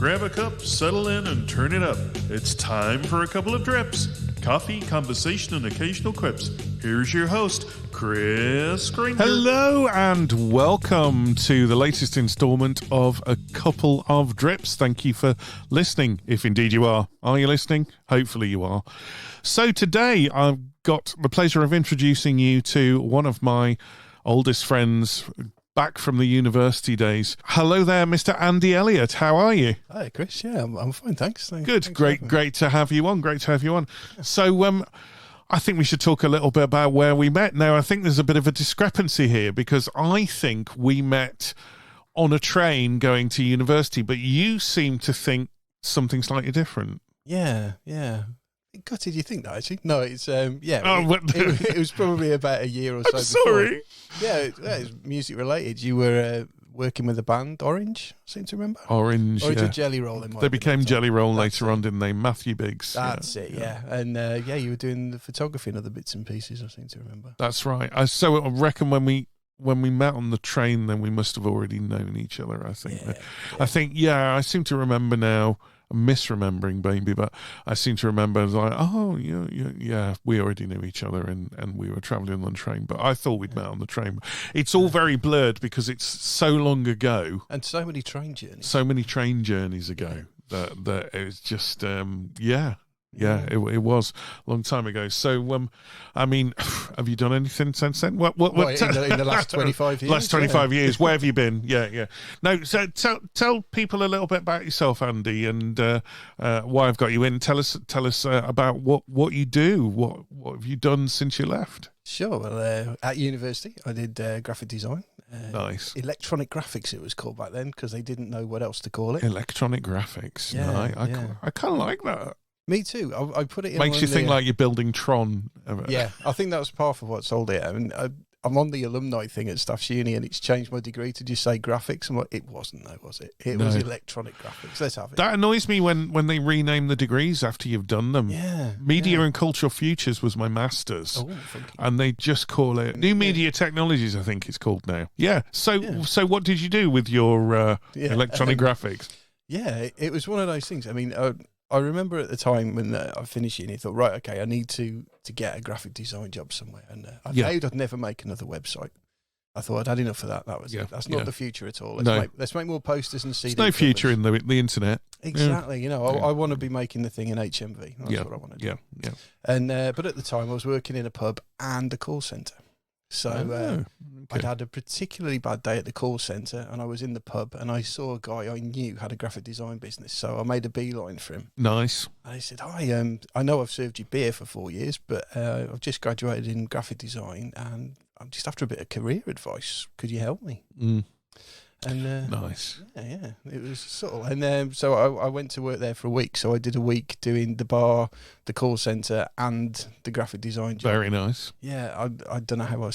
grab a cup, settle in, and turn it up. It's time for a couple of drips. Coffee, conversation, and occasional quips. Here's your host, Chris Granger. Hello and welcome to the latest instalment of A Couple of Drips. Thank you for listening, if indeed you are. Are you listening? Hopefully you are. So today I've got the pleasure of introducing you to one of my oldest friends back from the university days. Hello there, Mr. Andi Elliott. How are you? Hi, Chris. Yeah, I'm fine, thanks. Good. Thanks Great to have you on. Great to have you on. So, I think we should talk a little bit about where we met. Now, I think there's a bit of a discrepancy here because I think we met on a train going to university, but you seem to think something slightly different. Yeah. God, did you think that, actually? No, it's, yeah. Oh, it was probably about a year or so I'm sorry. before. Yeah, it was music related. You were working with the band Orange, I seem to remember. Orange, or yeah. Jelly Roll. They became Jelly Roll later on, didn't they? Matthew Biggs. That's it, yeah. And, you were doing the photography and other bits and pieces, I seem to remember. That's right. So I reckon when we met on the train, then we must have already known each other, I think. I seem to remember now. I'm misremembering, baby, but I seem to remember it was like, oh, yeah, we already knew each other and we were travelling on the train, but I thought we'd met on the train. It's all very blurred because it's so long ago. And so many train journeys. So many train journeys ago that it was just, Yeah, it was a long time ago. So, I mean, have you done anything since then? What in the last 25 years? Last 25 years. Where have you been? Yeah. No, so tell people a little bit about yourself, Andy, and why I've got you in. Tell us about what you do. What have you done since you left? Sure. Well, at university, I did graphic design. Nice. Electronic graphics, it was called back then, because they didn't know what else to call it. Electronic graphics. Yeah, I kind of like that. Me too. I put it in. Makes you think like you're building Tron. Yeah, I think that was part of what sold it. I mean, I'm on the alumni thing at Staffs Uni, and it's changed my degree to just say graphics. And it wasn't, though, was it? It was electronic graphics. Let's have it. That annoys me when they rename the degrees after you've done them. Yeah. Media and Cultural Futures was my master's. Oh, and they just call it New Media Technologies, I think it's called now. Yeah. So what did you do with your electronic graphics? Yeah, it was one of those things. I mean, I remember at the time when I finished uni, I thought, right, okay, I need to get a graphic design job somewhere. And I vowed I'd never make another website. I thought I'd had enough of that. That was it. That's not the future at all. Let's make more posters and CD There's no future in the internet. Exactly. You know, I want to be making the thing in HMV. That's what I want to do. Yeah. And but at the time, I was working in a pub and a call centre. So I'd had a particularly bad day at the call centre, and I was in the pub, and I saw a guy I knew had a graphic design business. So I made a beeline for him. Nice. And I said, "Hi, I know I've served you beer for 4 years, but I've just graduated in graphic design, and I'm just after a bit of career advice. Could you help me?" And nice. Yeah, it was subtle. And so I went to work there for a week. So I did a week doing the bar, the call centre, and the graphic design job. Very nice. Yeah, I don't know how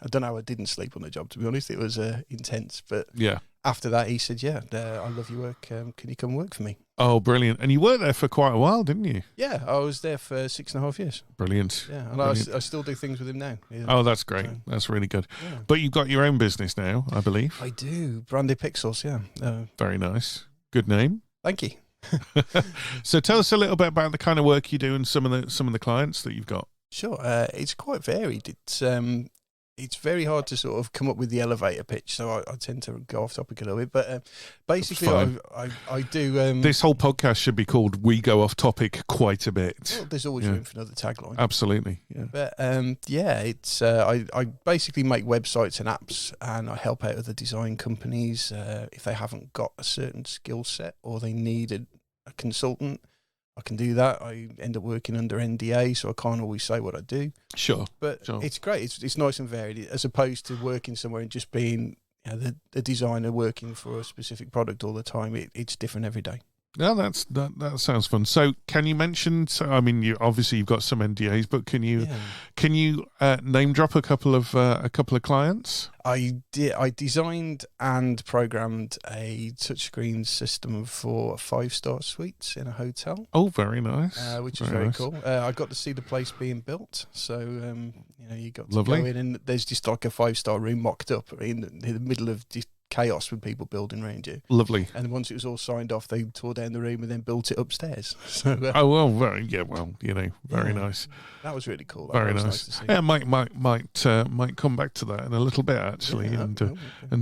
I don't know how I didn't sleep on the job, to be honest. It was intense. But after that, he said, I love your work. Can you come work for me? Oh, brilliant. And you worked there for quite a while, didn't you? Yeah, I was there for 6.5 years. Brilliant. Yeah, and I still do things with him now. Yeah. Oh, that's great. So, that's really good. Yeah. But you've got your own business now, I believe. I do. Branded Pixels, yeah. Very nice. Good name. Thank you. So tell us a little bit about the kind of work you do and some of the clients that you've got. Sure. It's quite varied. It's very hard to sort of come up with the elevator pitch, so I tend to go off topic a little bit. But basically, I do. This whole podcast should be called "We Go Off Topic Quite a Bit." Well, there's always room for another tagline. Absolutely, yeah. But it's I basically make websites and apps, and I help out other design companies if they haven't got a certain skill set or they need a consultant. I can do that. I end up working under NDA, so I can't always say what I do. Sure. But it's great. It's nice and varied, as opposed to working somewhere and just being the designer working for a specific product all the time. It's different every day. Yeah, that sounds fun. So, can you mention? So, I mean, you've got some NDAs, but can you name drop a couple of clients? I designed and programmed a touchscreen system for 5-star suites in a hotel. Oh, very nice. Which is very nice. Cool. I got to see the place being built. So, you got to Lovely. go in, and there's just like a 5-star room mocked up in the middle of just chaos with people building around you. Lovely. And once it was all signed off, they tore down the room and then built it upstairs. So Oh well, very nice. that was really cool. That Very was nice. to see. Yeah, might come back to that in a little bit actually, and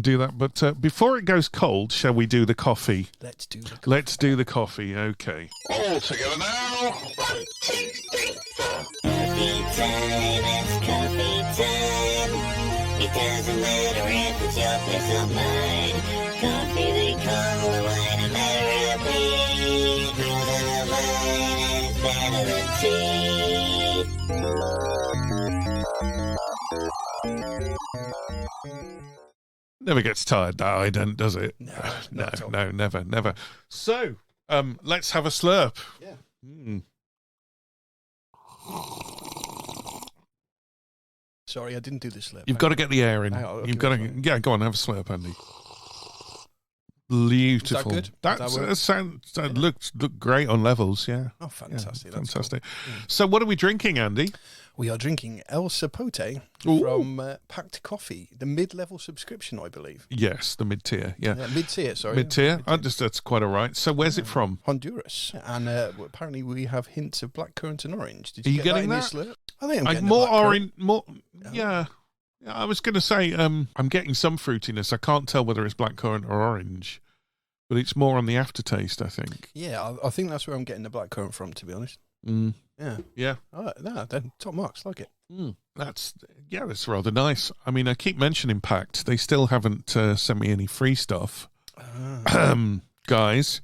do that. But before it goes cold, shall we do the coffee? Let's do the Let's do the coffee. Okay. All together now. 1, 2, 3, 4. Coffee time, it's coffee time. It doesn't matter if it's your place or mine. Coffee they call the wine of Mary. Brews of mine is better than tea. Never gets tired, that ident, does it? No, Never. So, let's have a slurp. Yeah. Mm. Sorry, I didn't do the slip. You've got to get the air in. Hang on, You've got to, fine. yeah. Go on, have a slurp, Andy. Beautiful. Is that good? Does that work? That looked great on levels. Yeah. Oh, fantastic. Yeah, That's fantastic. cool. So, what are we drinking, Andy? We are drinking El Sapote Ooh. from Packed Coffee, the mid-level subscription, I believe. Yes, the mid-tier. Yeah, Mid-tier, sorry. mid-tier. That's quite all right. So, where's it from? Honduras. And apparently we have hints of blackcurrant and orange. Did Are you get getting that? that? In your slurp? I think I'm getting More the blackcurrant. orange. More. Yeah. I was going to say I'm getting some fruitiness. I can't tell whether it's blackcurrant or orange, but it's more on the aftertaste, I think. Yeah, I think that's where I'm getting the blackcurrant from, to be honest. Mm. Yeah. Yeah. Oh, no, then top marks, like it. That's rather nice. I mean, I keep mentioning Pact. They still haven't sent me any free stuff, guys.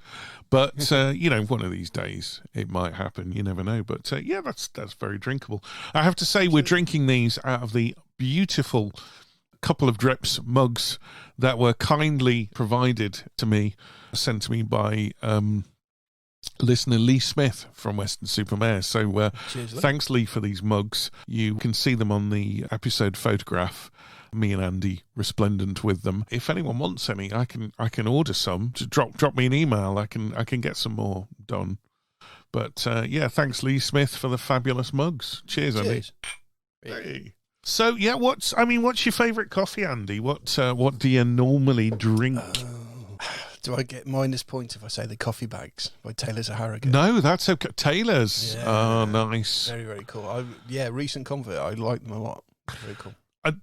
But one of these days it might happen. You never know. But that's very drinkable. I have to say, we're drinking these out of the beautiful couple of drips mugs that were kindly provided to me, sent to me by listener Lee Smith from Western Supermare. So Cheers, Lee. thanks, Lee, for these mugs. You can see them on the episode photograph. Me and Andy resplendent with them. If anyone wants any, I can order some. Just drop me an email. I can get some more done. But thanks, Lee Smith, for the fabulous mugs. Cheers, Andy. Cheers. Hey. So what's your favourite coffee, Andy? What do you normally drink? Do I get minus points if I say the coffee bags by Taylor's Harrogate? No, that's okay. Taylor's. Yeah. Oh, nice. Very, very cool. Recent convert. I like them a lot. Very cool.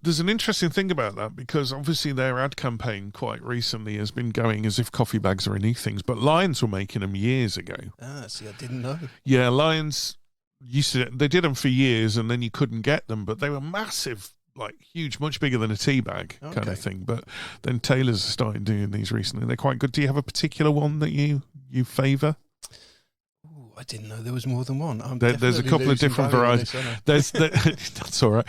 There's an interesting thing about that because obviously their ad campaign quite recently has been going as if coffee bags are new things, but Lions were making them years ago. See, I didn't know. Yeah, Lions they did them for years and then you couldn't get them, but they were massive, like huge, much bigger than a tea bag kind of thing. But then Taylor's started doing these recently. They're quite good. Do you have a particular one that you favour? I didn't know there was more than one. There's a couple of different varieties. That's all right.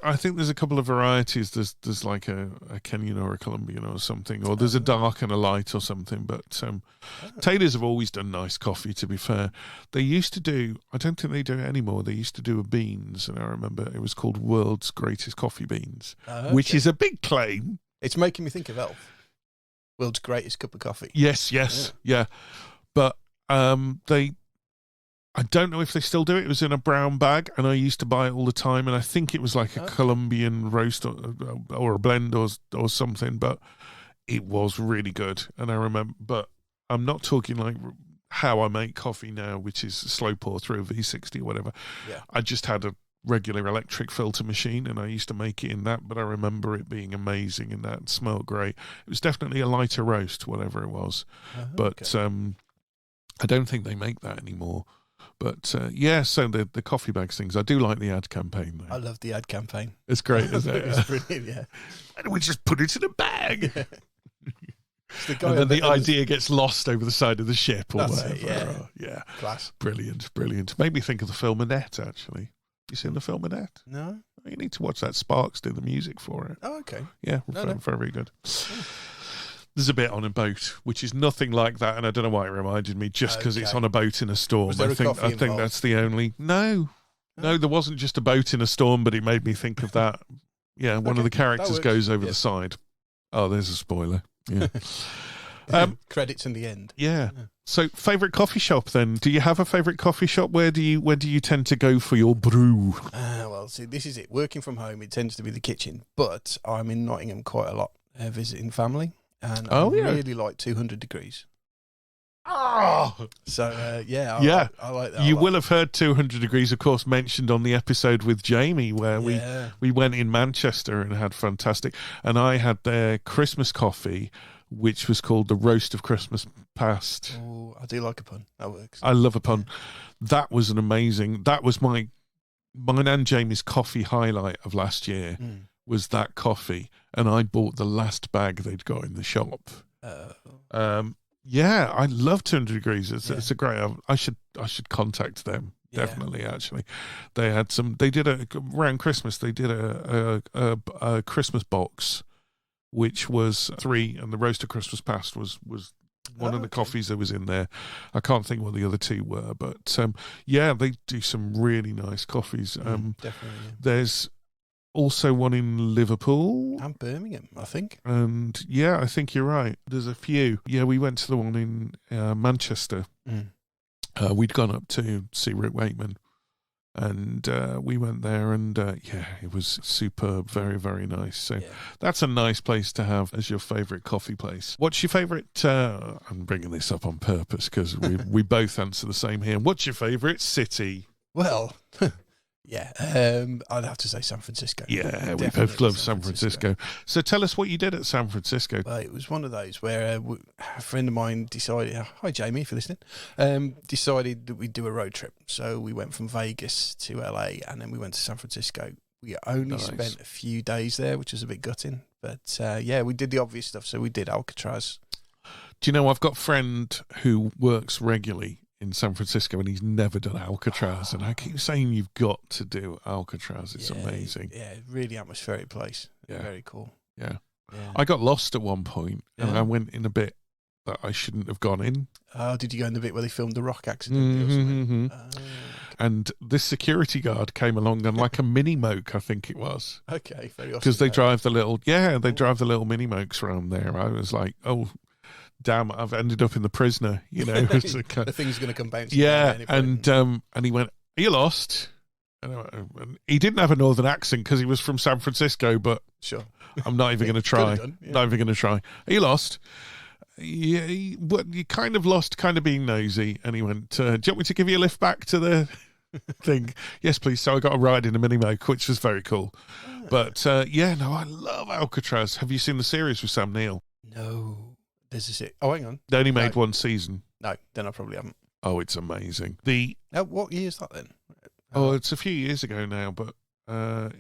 I think there's a couple of varieties. There's like a Kenyan or a Colombian or something, or there's a dark and a light or something. But Taylor's have always done nice coffee. To be fair, they used to do. I don't think they do it anymore. They used to do a beans, and I remember it was called World's Greatest Coffee Beans, which is a big claim. It's making me think of Elf. World's Greatest Cup of Coffee. Yes, yeah. But I don't know if they still do it. It was in a brown bag, and I used to buy it all the time. And I think it was like a Colombian roast or a blend or something. But it was really good. And I remember, but I'm not talking like how I make coffee now, which is slow pour through a V60 or whatever. Yeah. I just had a regular electric filter machine, and I used to make it in that. But I remember it being amazing, and that smelled great. It was definitely a lighter roast, whatever it was. But I don't think they make that anymore. But so the coffee bags things, I do like the ad campaign, though. I love the ad campaign. It's great, isn't it? It's brilliant, yeah. Why don't we just put it in a bag? The and then the idea gets lost over the side of the ship or That's whatever. it, Yeah. Class. Brilliant. Made me think of the film Annette, actually. You seen the film Annette? No. You need to watch that. Sparks do the music for it. Oh, okay. Yeah, very good. There's a bit on a boat, which is nothing like that, and I don't know why it reminded me, just because it's on a boat in a storm. Was there I think involved? that's the only... No, there wasn't just a boat in a storm, but it made me think of that. Yeah, one of the characters goes over the side. Oh, there's a spoiler. Yeah. Credits in the end. Yeah. So, favourite coffee shop then? Do you have a favourite coffee shop? Where do you tend to go for your brew? Well, see, this is it. Working from home, it tends to be the kitchen, but I'm in Nottingham quite a lot. visiting family, and Oh, I yeah. really like 200 Degrees. Oh, So yeah. I like that. You will have heard 200 Degrees, of course, mentioned on the episode with Jamie, where we went in Manchester and had fantastic. And I had their Christmas coffee, which was called the Roast of Christmas Past. Oh, I do like a pun. That works. I love a pun. That was an amazing. That was mine and Jamie's coffee highlight of last year. Was that coffee, and I bought the last bag they'd got in the shop. Yeah, I love 200 Degrees. It's a great. I should contact them. Definitely, actually, they had some. They did around Christmas. They did a Christmas box, which was 3, and the Roast of Christmas Past was one of the coffees that was in there. I can't think what the other 2 were, but yeah, they do some really nice coffees. Definitely. There's also one in Liverpool and Birmingham, I think. And yeah, I think you're right. There's a few. Yeah, we went to the one in Manchester. We'd gone up to see Rick Wakeman, and we went there, and yeah, it was superb. Very, very nice. So that's a nice place to have as your favourite coffee place. What's your favourite? I'm bringing this up on purpose because we both answer the same here. What's your favourite city? Well, yeah, I'd have to say San Francisco. Yeah, we both love San Francisco. So tell us what you did at San Francisco. Well, it was one of those where a friend of mine decided, hi Jamie, if you're listening, decided that we'd do a road trip. So we went from Vegas to LA, and then we went to San Francisco. We only spent a few days there, which was a bit gutting. But yeah, we did the obvious stuff. So we did Alcatraz. Do you know, I've got a friend who works regularly in San Francisco, and he's never done Alcatraz, and I keep saying you've got to do Alcatraz. It's amazing. Yeah, really atmospheric place. Yeah, very cool. Yeah. I got lost at one point, and I went in a bit that I shouldn't have gone in. Oh, did you go in the bit where they filmed the rock accident? Or something? Okay. And this security guard came along on like a mini moke, I think it was. Okay, very because they drive the little drive the little mini mokes around there. I was like, oh, damn, I've ended up in the prisoner, you know. The thing's going to come bouncing. Yeah, and he went, are you lost? And he didn't have a northern accent because he was from San Francisco, but sure, I'm not even going to try. Not even going to try. Are you lost? Yeah, you kind of lost, kind of being nosy. And he went, do you want me to give you a lift back to the thing? Yes, please. So I got a ride in a mini moke, which was very cool. But yeah, no, I love Alcatraz. Have you seen the series with Sam Neill? No. There's a series. Oh, hang on. They only made one season. No, then I probably haven't. Oh, it's amazing. What year is that then? Oh, it's a few years ago now, but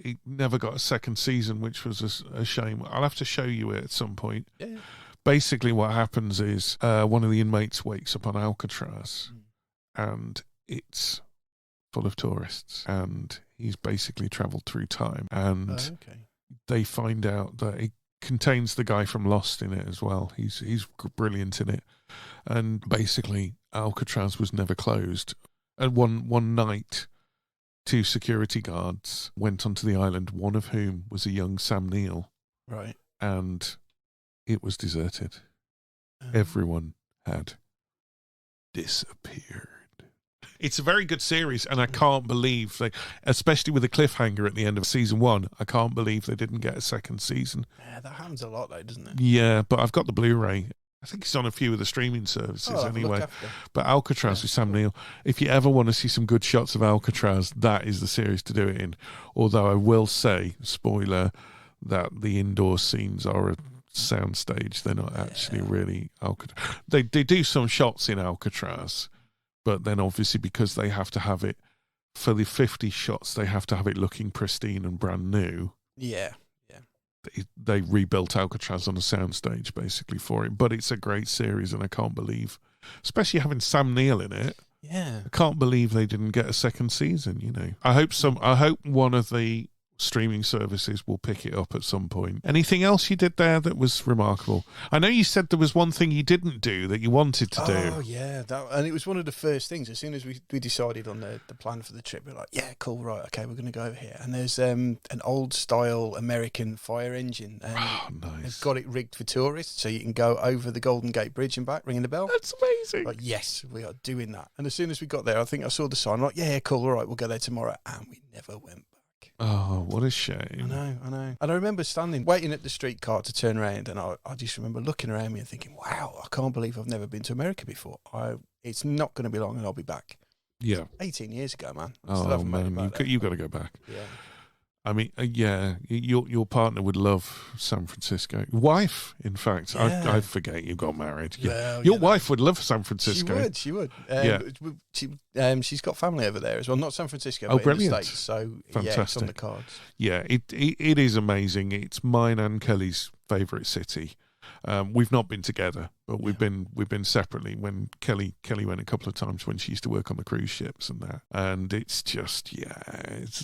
it never got a second season, which was a shame. I'll have to show you it at some point. Yeah. Basically, what happens is one of the inmates wakes up on Alcatraz, and it's full of tourists, and he's basically travelled through time, and they find out that it contains the guy from Lost in it as well. He's brilliant in it, and basically Alcatraz was never closed. And one night, 2 security guards went onto the island, one of whom was a young Sam Neill, right, and it was deserted. Everyone had disappeared. It's a very good series, and I can't believe they, especially with the cliffhanger at the end of season 1, I can't believe they didn't get a second season. Yeah, that happens a lot though, doesn't it? Yeah, but I've got the Blu-ray. I think it's on a few of the streaming services anyway. But Alcatraz with Sam Neill, if you ever want to see some good shots of Alcatraz, that is the series to do it in. Although I will say, spoiler, that the indoor scenes are a soundstage. They're not actually really Alcatraz. They do some shots in Alcatraz, but then obviously because they have to have it for the 50 shots, they have to have it looking pristine and brand new. Yeah. They rebuilt Alcatraz on a soundstage basically for it. But it's a great series, and I can't believe, especially having Sam Neill in it. Yeah, I can't believe they didn't get a second season. You know, I hope one of the streaming services will pick it up at some point. Anything else you did there that was remarkable? I know you said there was one thing you didn't do that you wanted to do. Oh, yeah. And it was one of the first things. As soon as we decided on the plan for the trip, we were like, yeah, cool, right, okay, we're going to go over here. And there's an old-style American fire engine. And nice. They've got it rigged for tourists, so you can go over the Golden Gate Bridge and back, ringing the bell. That's amazing. Like, yes, we are doing that. And as soon as we got there, I think I saw the sign, like, yeah, cool, all right, we'll go there tomorrow. And we never went back. back. Oh, what a I shame. know. And I remember waiting at the streetcar to turn around, and I just remember looking around me and thinking, wow, I can't believe I've never been to America before. It's not going to be long and I'll be back. Yeah. 18 years ago, man. Oh, man, you've got to go back. Yeah. I mean, yeah, your partner would love San Francisco. Wife, in fact. Yeah. I forget you got married. Yeah. Well, Your wife would love San Francisco. She would. She's got family over there as well. Not San Francisco, but brilliant. in the States. So, Fantastic. yeah, it's on the cards. Yeah, it is amazing. It's mine and Kelly's favourite city. We've not been together, but we've been separately. When Kelly went a couple of times when she used to work on the cruise ships and that, and it's just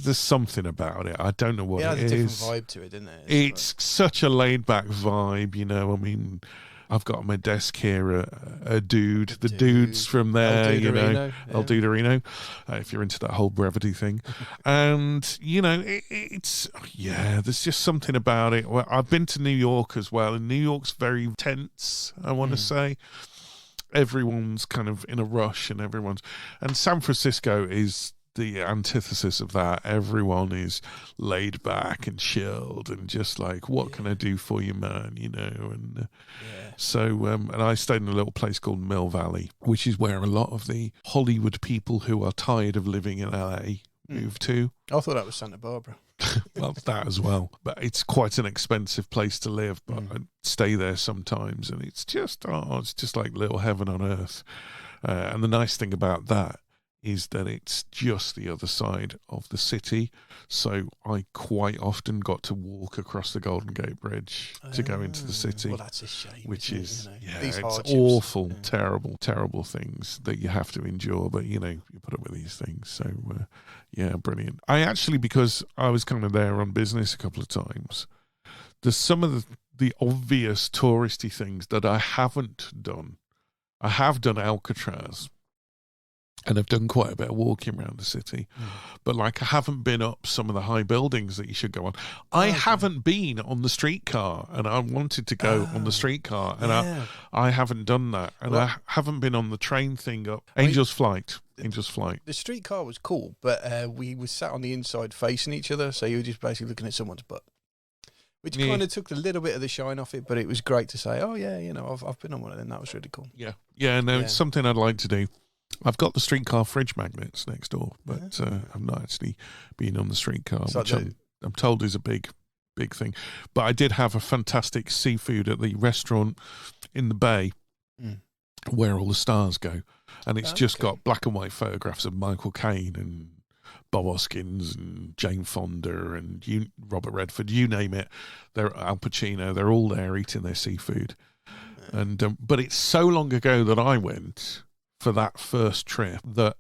there's something about it. I don't know what it is. It has a different vibe to it, isn't it? It's such a laid back vibe, you know. I mean, I've got on my desk here a dude. The dude's from there, you know, El Duderino, if you're into that whole brevity thing. And, you know, there's just something about it. Well, I've been to New York as well, and New York's very tense, I want to say. Everyone's kind of in a rush, and San Francisco is the antithesis of that. Everyone is laid back and chilled and just like, what can I do for you, man? You know, and so and I stayed in a little place called Mill Valley, which is where a lot of the Hollywood people who are tired of living in LA move to. I thought that was Santa Barbara. Well, that as well, but it's quite an expensive place to live. But I stay there sometimes, and it's just like little heaven on earth. And the nice thing about that is that it's just the other side of the city. So I quite often got to walk across the Golden Gate Bridge to go into the city. Well, that's a shame. Which is, these it's hardships. awful, terrible things that you have to endure. But, you know, you put up with these things. So, brilliant. I actually, because I was kind of there on business a couple of times, there's some of the obvious touristy things that I haven't done. I have done Alcatraz, and I've done quite a bit of walking around the city. But, like, I haven't been up some of the high buildings that you should go on. I haven't been on the streetcar, and I wanted to go on the streetcar, and I haven't done that. And I haven't been on the train thing up. Angel's Flight. The streetcar was cool, but we were sat on the inside facing each other, so you were just basically looking at someone's butt. Which kind of took a little bit of the shine off it, but it was great to say, oh, yeah, you know, I've been on one of them. That was really cool. It's something I'd like to do. I've got the streetcar fridge magnets next door, but I've not actually been on the streetcar, which I'm told is a big thing. But I did have a fantastic seafood at the restaurant in the bay where all the stars go. And it's just got black and white photographs of Michael Caine and Bob Hoskins and Jane Fonda and Robert Redford, you name it. They're Al Pacino. They're all there eating their seafood. And but it's so long ago that I went for that first trip that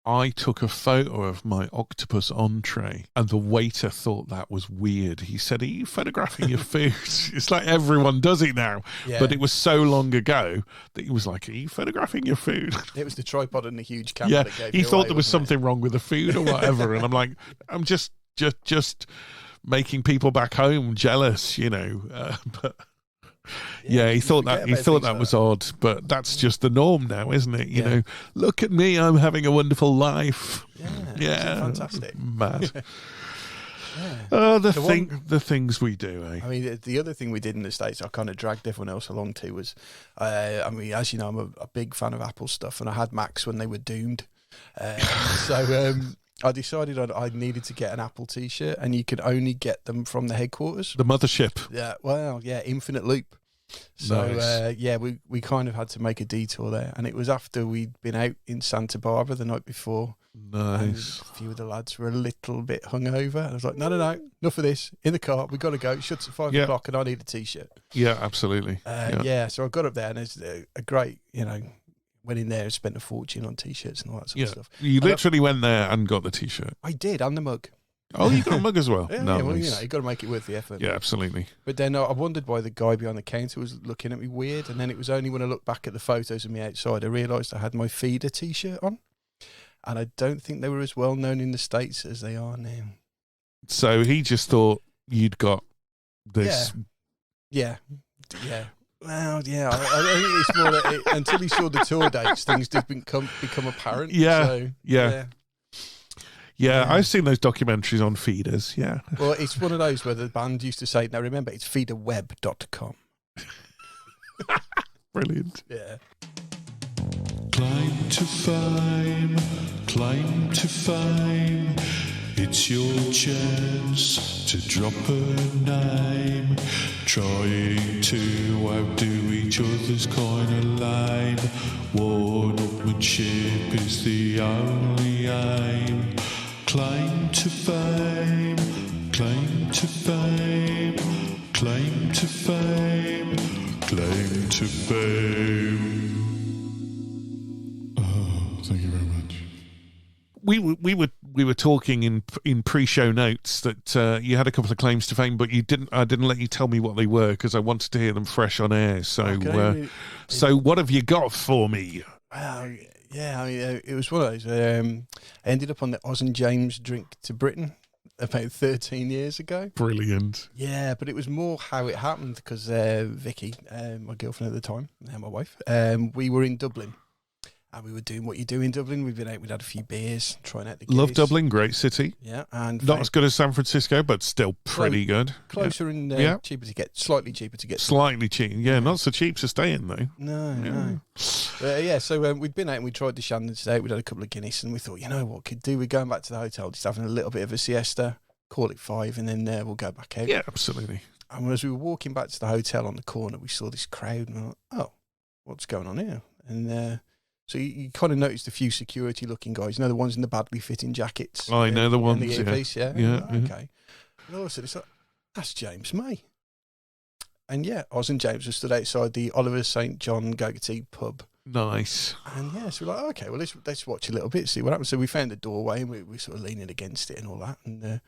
I took a photo of my octopus entree, and the waiter thought that was weird. He said, "Are you photographing your food?" It's like everyone does it now, but it was so long ago that he was like, "Are you photographing your food?" It was the tripod and the huge camera. That gave he thought there was something wrong with the food or whatever, and I'm like, I'm just making people back home jealous, you know. But he thought that was odd, but that's just the norm now, isn't it? You know, look at me, I'm having a wonderful life. Yeah, fantastic. Mad. The things we do, eh? I mean, the other thing we did in the States, I kind of dragged everyone else along to, was, I mean, as you know, I'm a big fan of Apple stuff, and I had Macs when they were doomed. I decided I needed to get an Apple T-shirt, and you could only get them from the headquarters. The mothership. Infinite Loop. So, nice. We kind of had to make a detour there, and it was after we'd been out in Santa Barbara the night before. Nice. A few of the lads were a little bit hungover, and I was like, no, enough of this. In the car, we've got to go. It shuts at 5 o'clock, and I need a T-shirt. Yeah, absolutely. So I got up there, and there's a great, you know, went in there and spent a fortune on T-shirts and all that sort of stuff. You literally went there and got the T-shirt. I did, and the mug. Oh, you got a mug as well? Well, you know, you got to make it worth the effort. Yeah, absolutely. But then I wondered why the guy behind the counter was looking at me weird, and then it was only when I looked back at the photos of me outside, I realised I had my Feeder T-shirt on, and I don't think they were as well known in the States as they are now. So he just thought you'd got this. Yeah. Well, yeah, I think it's more that until he saw the tour dates, things did become apparent. Yeah, I've seen those documentaries on feeders. Yeah. Well, it's one of those where the band used to say, now remember, it's feederweb.com. Brilliant. Yeah. Climb to fame, climb to fame. It's your chance to drop a name. Trying to outdo each other's kind of lame. One-upmanship is the only aim. Claim to fame, claim to fame, claim to fame, claim to fame. Thank you very much. We were talking in pre-show notes that you had a couple of claims to fame, but I didn't let you tell me what they were because I wanted to hear them fresh on air. So, so what have you got for me? Well, yeah, I mean, it was one of those. I ended up on the Oz and James Drink to Britain about 13 years ago. Brilliant. Yeah, but it was more how it happened because Vicky, my girlfriend at the time, now my wife, we were in Dublin. And we were doing what you do in Dublin. We've been out, we'd had a few beers, trying out the gears. Love Dublin, great city. Yeah, and not as good as San Francisco, but still pretty good. Closer and cheaper to get, slightly cheaper to get. Slightly cheap, yeah, not so cheap to stay in though. No. So we'd been out and we tried the Shandons out. We'd had a couple of Guinness, and we thought, you know what, could do? We're going back to the hotel, just having a little bit of a siesta, call it 5, and then we'll go back out. Yeah, absolutely. And as we were walking back to the hotel on the corner, we saw this crowd, and we were like, oh, what's going on here? And so you kind of noticed a few security-looking guys. You know, the ones in the badly fitting jackets. I know the ones, and the earpiece, yeah. Okay. And all of a sudden, it's like, that's James May. And yeah, Oz and James were stood outside the Oliver St. John Go-Tea pub. Nice. And yeah, so we're like, okay, well, let's watch a little bit, see what happens. So we found the doorway, and we sort of leaning against it and all that, and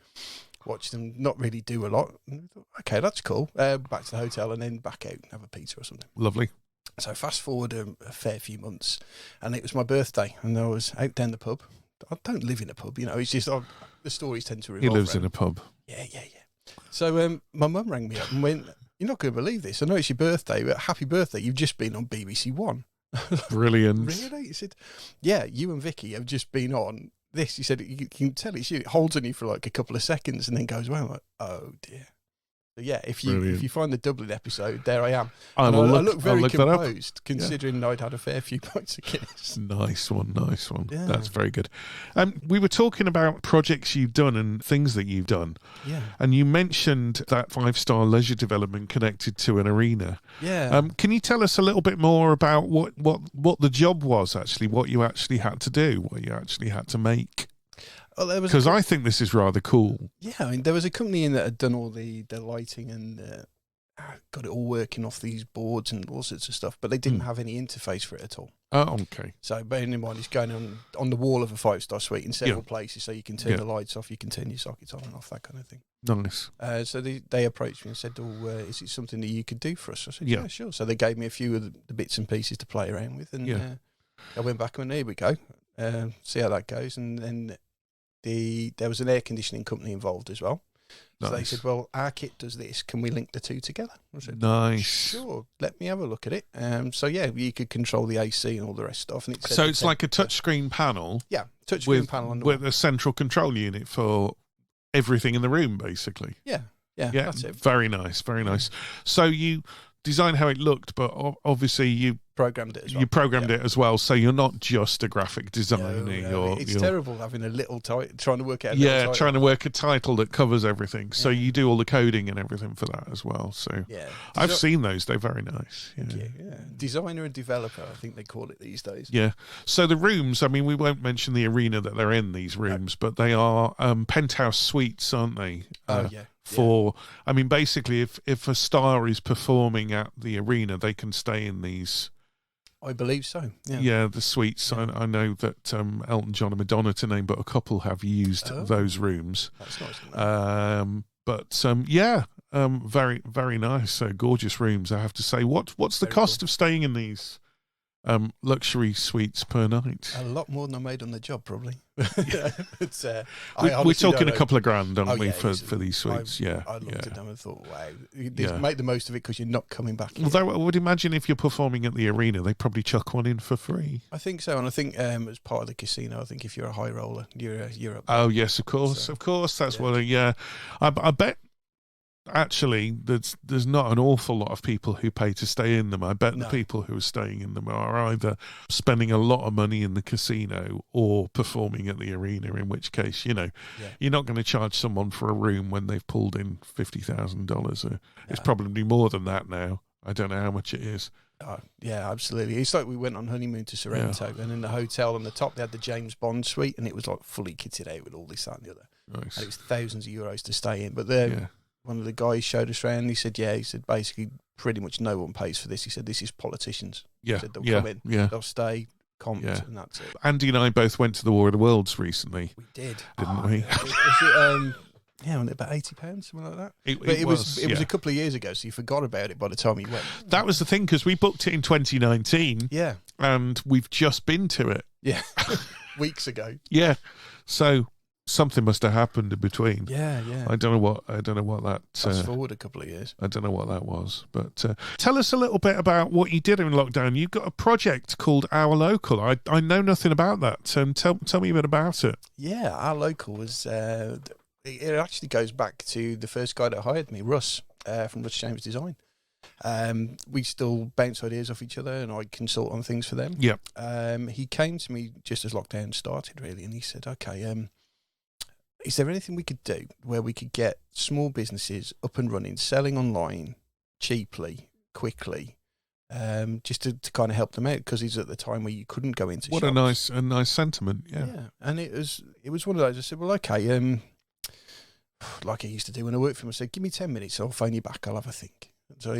watched them not really do a lot. And we thought, okay, that's cool. Back to the hotel, and then back out and have a pizza or something. Lovely. So fast forward a fair few months, and it was my birthday, and I was out down the pub. I don't live in a pub, you know. It's just the stories tend to revolve. He lives around. in a pub. Yeah. So my mum rang me up and went, "You're not going to believe this. I know it's your birthday, but happy birthday! You've just been on BBC One." Brilliant. Really? He said, "Yeah, you and Vicky have just been on this." He said, "You can tell it's you. It holds on you for like a couple of seconds and then goes away." I'm like, "Oh dear." So yeah, if you find the Dublin episode, there I am. I look very composed, considering I'd had a fair few pints of Guinness. Nice one. Yeah. That's very good. We were talking about projects you've done and things that you've done. Yeah. And you mentioned that 5-star leisure development connected to an arena. Yeah. Can you tell us a little bit more about what the job was actually, what you actually had to do, what you actually had to make? Because I think this is rather cool. Yeah, I mean, there was a company in that had done all the lighting and got it all working off these boards and all sorts of stuff, but they didn't have any interface for it at all. Oh, okay. So bearing in mind, it's going on the wall of a 5-star suite in several places, so you can turn the lights off, you can turn your sockets on and off, that kind of thing. Nice. So they approached me and said, is it something that you could do for us? I said, yeah, sure. So they gave me a few of the bits and pieces to play around with, and I went back and went, here we go, see how that goes, and then there was an air conditioning company involved as well. So they said, well, our kit does this. Can we link the two together? I said, nice. Sure, let me have a look at it. So, yeah, you could control the AC and all the rest of stuff. And so it's like a touchscreen panel. Yeah, touchscreen panel. On the with a central control unit for everything in the room, basically. Yeah, that's it. Very nice, very nice. So you designed how it looked, but obviously you programmed it as well. You programmed it as well, so you're not just a graphic designer. No. It's terrible having a little title, trying to work out. Trying to work a title that covers everything. So you do all the coding and everything for that as well. So I've seen those; they're very nice. Designer and developer, I think they call it these days. Yeah. So the rooms, I mean, we won't mention the arena that they're in, these rooms, but they are penthouse suites, aren't they? I mean, basically, if a star is performing at the arena, they can stay in these. I believe so. Yeah, the suites. Yeah. I know that Elton John and Madonna, to name but a couple, have used those rooms. That's nice. Very, very nice. Gorgeous rooms, I have to say. What's the cost of staying in these luxury suites per night. A lot more than I made on the job, probably. But, We're honestly talking don't a know. couple of grand, aren't we, yeah, for these suites? I looked at them and thought, wow, Yeah. make the most of it because you're not coming back here. Although I would imagine if you're performing at the arena, they probably chuck one in for free. I think so, and I think as part of the casino, I think if you're a high roller, you're up. Oh yes, of course, So, That's yeah. what. Yeah, I bet. Actually, there's not an awful lot of people who pay to stay in them. I bet No. the people who are staying in them are either spending a lot of money in the casino or performing at the arena. In which case, Yeah. you're not going to charge someone for a room when they've pulled in $50,000. It's No. probably more than that now. I don't know how much it is. Yeah, absolutely. It's like we went on honeymoon to Sorrento, and in the hotel on the top they had the James Bond suite, and it was like fully kitted out with all this, that, and the other. Nice. And it was thousands of euros to stay in. But Yeah. one of the guys showed us around. He said, basically pretty much no one pays for this. He said, this is politicians. Yeah. Said they'll Yeah. come in, Yeah. they'll stay, comped, Yeah. and that's it. Andy and I both went to the War of the Worlds recently, We did, didn't we? Was it, wasn't it about £80, something like that? But it was yeah. a couple of years ago, so you forgot about it by the time you went. That was the thing, because we booked it in 2019 Yeah, and we've just been to it. yeah, weeks ago. Yeah. So something must have happened in between. Yeah, yeah. I don't know what that Fast forward a couple of years. I don't know what that was. But tell us a little bit about what you did in lockdown. You've got a project called Our Local. I know nothing about that. Tell me a bit about it. Yeah, Our Local was. It actually goes back to the first guy that hired me, Russ, from Russ James Design. We still bounce ideas off each other, and I consult on things for them. Yeah. He came to me just as lockdown started, really, and he said, "Okay, is there anything we could do where we could get small businesses up and running, selling online cheaply, quickly, just to kind of help them out?" Because he's at the time where you couldn't go into What shops. a nice sentiment. Yeah. And it was one of those. I said, "Well, okay, like I used to do when I worked for him, I said, give me 10 minutes, I'll phone you back, I'll have a think." So,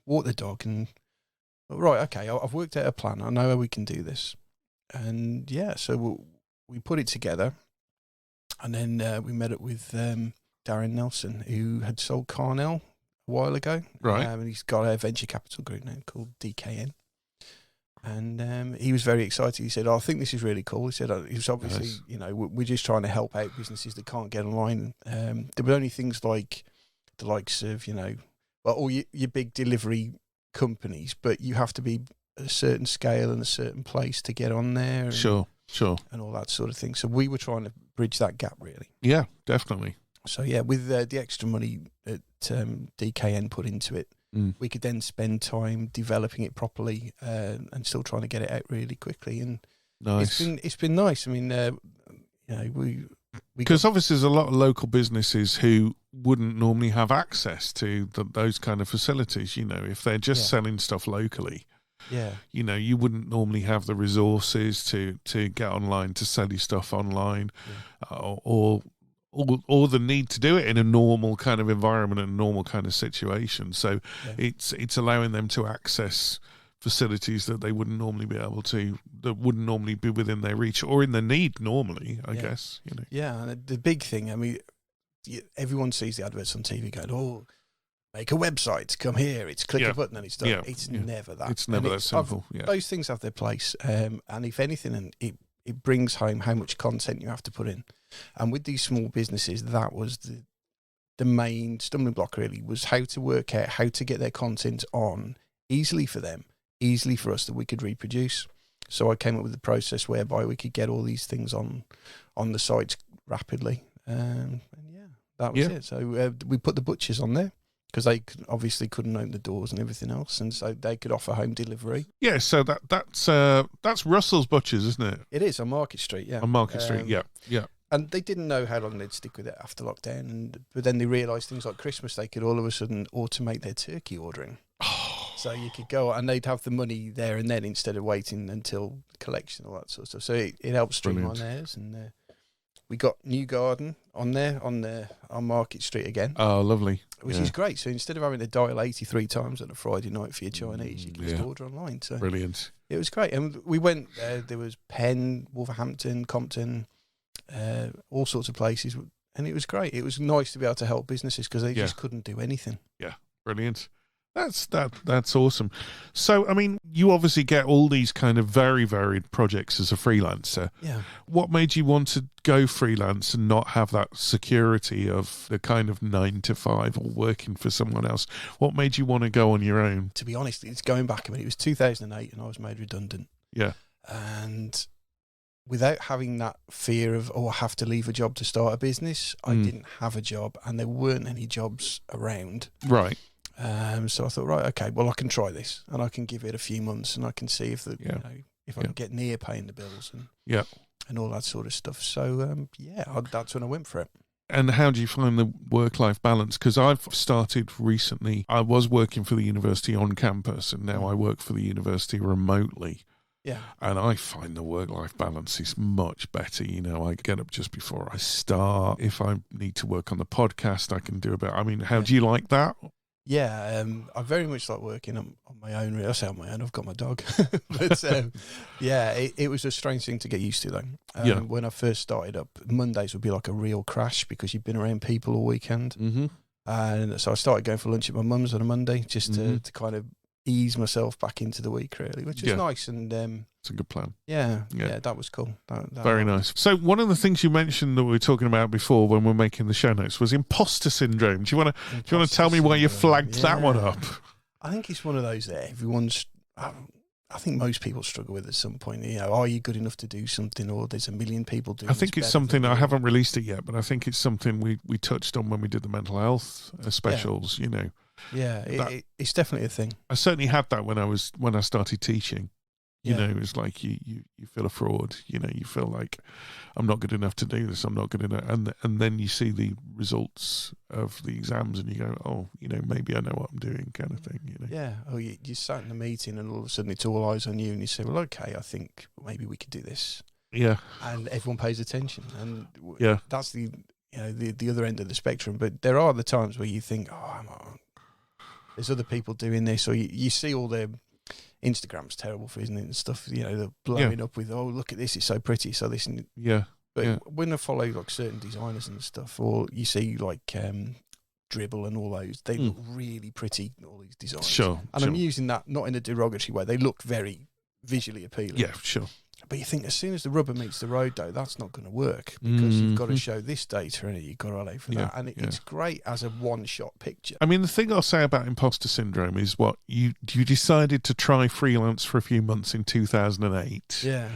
walk the dog and, right, okay, I've worked out a plan, I know how we can do this. And yeah, so we put it together, and then we met up with Darren Nelson, who had sold Carnell a while ago. Right. And he's got a venture capital group now called DKN. And he was very excited. He said, "I think this is really cool." He said, "He was obviously, Nice. we're just trying to help out businesses that can't get online." There were only things like the likes of, all your big delivery companies, but you have to be a certain scale and a certain place to get on there. And, Sure. and all that sort of thing. So we were trying to bridge that gap, really. Yeah, definitely. So yeah, with the extra money that DKN put into it, we could then spend time developing it properly and still trying to get it out really quickly. And Nice. it's been nice. I mean, we Because obviously there's a lot of local businesses who wouldn't normally have access to those kind of facilities, if they're just selling stuff locally. yeah, You wouldn't normally have the resources to get online, to sell your stuff online, or the need to do it in a normal kind of environment and a normal kind of situation. So it's allowing them to access facilities that they wouldn't normally be able to, that wouldn't normally be within their reach or in their need normally, I guess. Yeah, and the big thing, I mean, everyone sees the adverts on TV going, "Oh, make a website, come here, it's click a button and it's done." It's never that. It's never that simple. Those things have their place, and if anything, it brings home how much content you have to put in. And with these small businesses, that was the main stumbling block, really, was how to work out how to get their content on easily for them, easily for us, that we could reproduce. So I came up with a process whereby we could get all these things on the sites rapidly. And that was it. So we put the butchers on there because they obviously couldn't open the doors and everything else, and so they could offer home delivery. Yeah, so that's Russell's Butchers, isn't it? It is on Market Street, yeah. On Market Street, yeah. And they didn't know how long they'd stick with it after lockdown, but then they realised things like Christmas, they could all of a sudden automate their turkey ordering. So you could go and they'd have the money there and then instead of waiting until collection, all that sort of stuff. So it helps streamline theirs. And we got New Garden on there on Market Street again. Oh, lovely. Which is great. So instead of having to dial 83 times on a Friday night for your Chinese, you can just order online. So brilliant. It was great. And we went, there was Penn, Wolverhampton, Compton, all sorts of places. And it was great. It was nice to be able to help businesses because they just couldn't do anything. Yeah, brilliant. That's awesome. So, I mean, you obviously get all these kind of very varied projects as a freelancer. Yeah. What made you want to go freelance and not have that security of the kind of 9 to 5 or working for someone else? What made you want to go on your own? To be honest, it's going back a minute. It was 2008 and I was made redundant. Yeah. And without having that fear of, I have to leave a job to start a business, I didn't have a job and there weren't any jobs around. Right. So I thought, right, okay, well, I can try this and I can give it a few months and I can see if if I can get near paying the bills and all that sort of stuff. So, that's when I went for it. And how do you find the work-life balance? Because I've started recently, I was working for the university on campus and now I work for the university remotely. Yeah. And I find the work-life balance is much better. You know, I get up just before I start. If I need to work on the podcast, I can do a bit. I mean, how do you like that? Yeah, I very much like working on my own. I say on my own, I've got my dog. But it was a strange thing to get used to though. When I first started up, Mondays would be like a real crash because you've been around people all weekend. Mm-hmm. And so I started going for lunch at my mum's on a Monday just to kind of ease myself back into the week really, which is nice. And it's a good plan. Yeah, that was cool. That Very nice. So one of the things you mentioned that we were talking about before when we were making the show notes was imposter syndrome. Do you want to tell me why you flagged that one up? I think it's one of those that everyone's. I think most people struggle with at some point. You know, are you good enough to do something, or there's a million people doing? I think it's something I haven't released it yet, but I think it's something we touched on when we did the mental health specials. You know. Yeah, it's definitely a thing. I certainly had that when I started teaching. You know, it's like you feel a fraud. You know, you feel like I'm not good enough to do this. I'm not good enough, and then you see the results of the exams, and you go, oh, you know, maybe I know what I'm doing, kind of thing. You know. Yeah. Oh, you sat in a meeting, and all of a sudden it's all eyes on you, and you say, well, okay, I think maybe we could do this. Yeah. And everyone pays attention, and that's the other end of the spectrum. But there are the times where you think, there's other people doing this, or you see all their Instagram's terrible for, isn't it, and stuff. You know, they're blowing up with, look at this, it's so pretty. So this, but when I follow like certain designers and stuff, or you see like Dribble and all those, they look really pretty. All these designs, sure. I'm using that not in a derogatory way. They look very visually appealing. Yeah, sure. But you think as soon as the rubber meets the road, though, that's not going to work because you've got to show this data and you've got to allow for that. And it's great as a one-shot picture. I mean, the thing I'll say about imposter syndrome is what you decided to try freelance for a few months in 2008. Yeah.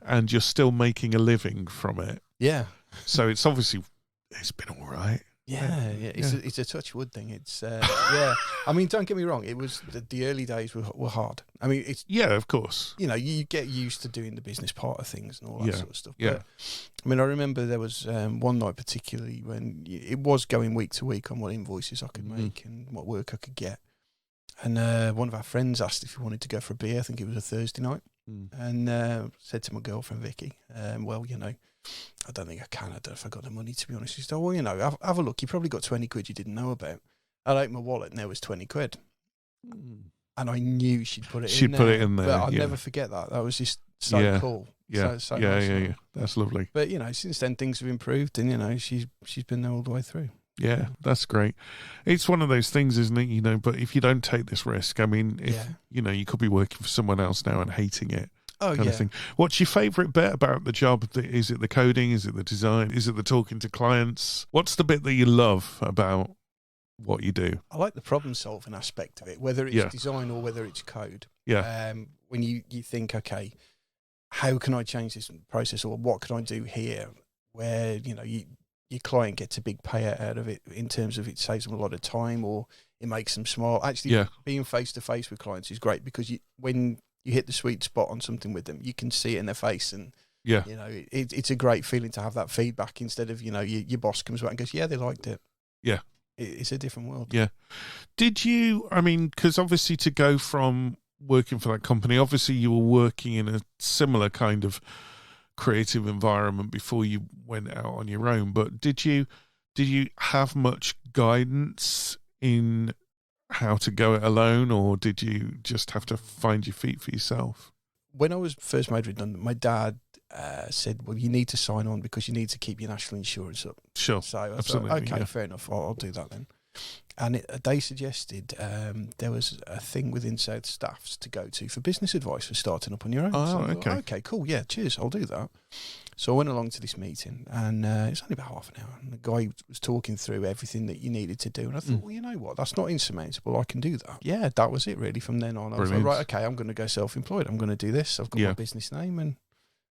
And you're still making a living from it. Yeah. So it's obviously, it's been all right. Yeah. It's a touch wood thing. It's I mean, don't get me wrong. It was the early days were hard. I mean, it's of course. You know, you get used to doing the business part of things and all that sort of stuff. Yeah. But, I mean, I remember there was one night particularly when it was going week to week on what invoices I could make and what work I could get. And one of our friends asked if he wanted to go for a beer. I think it was a Thursday night, and said to my girlfriend Vicky, "Well, you know, I don't think I can. I don't know if I got the money, to be honest." She said, "Well, you know, have a look. You probably got 20 quid you didn't know about." I opened my wallet and there was 20 quid. And I knew she'd put it in there. She'd put it in there. But I'll never forget that. That was just so cool. Yeah. So yeah. nice. That's lovely. But, you know, since then things have improved and, you know, she's been there all the way through. Yeah, that's great. It's one of those things, isn't it? You know, but if you don't take this risk, I mean, you know, you could be working for someone else now and hating it. Oh, kind of thing. What's your favourite bit about the job? Is it the coding? Is it the design? Is it the talking to clients? What's the bit that you love about what you do? I like the problem solving aspect of it, whether it's design or whether it's code. Yeah. When you think, okay, how can I change this process, or what can I do here where, you know, your client gets a big payout out of it in terms of it saves them a lot of time or it makes them smile. Actually, being face to face with clients is great because when you hit the sweet spot on something with them, you can see it in their face, and you know, it's a great feeling to have that feedback instead of, you know, your boss comes back and goes, they liked it. Yeah. It's a different world. Yeah. Did you, I mean, because obviously to go from working for that company, obviously you were working in a similar kind of creative environment before you went out on your own, but did you have much guidance in how to go it alone, or did you just have to find your feet for yourself? When I was first made redundant, my dad said, well, you need to sign on because you need to keep your national insurance up. Sure. So I absolutely. thought, okay, fair enough. I'll do that then. And they suggested there was a thing within South Staffs to go to for business advice for starting up on your own. Oh, So I thought, okay. okay, cool. Yeah, cheers. I'll do that. So I went along to this meeting, and it was only about half an hour. And the guy was talking through everything that you needed to do. And I thought, well, you know what? That's not insurmountable. I can do that. Yeah, that was it really. From then on, I was like, right, okay, I'm going to go self-employed. I'm going to do this. I've got my business name, and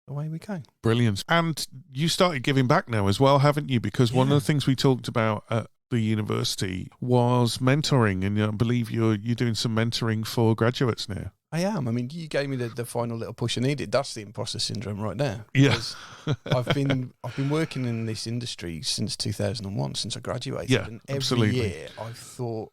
away we go. Brilliant. And you started giving back now as well, haven't you? Because one of the things we talked about at the university was mentoring, and I believe you're doing some mentoring for graduates now. I am. I mean, you gave me the final little push I needed. That's the imposter syndrome right there. Yeah. I've been working in this industry since 2001, since I graduated. Yeah, and every absolutely. year I've thought,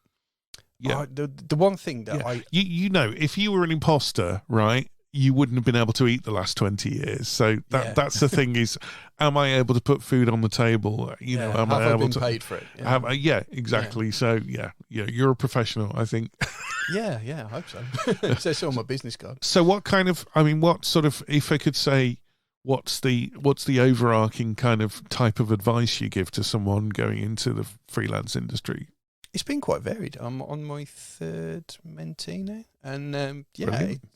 Yeah. the one thing that you know, if you were an imposter, right, you wouldn't have been able to eat the last 20 years. So that's the thing is, am I able to put food on the table? You know, am I able to paid for it? Yeah, exactly. So yeah, you're a professional, I think. Yeah, I hope so. It says so on my business card. So what sort of, if I could say, what's the overarching kind of type of advice you give to someone going into the freelance industry? It's been quite varied. I'm on my third mentee now, and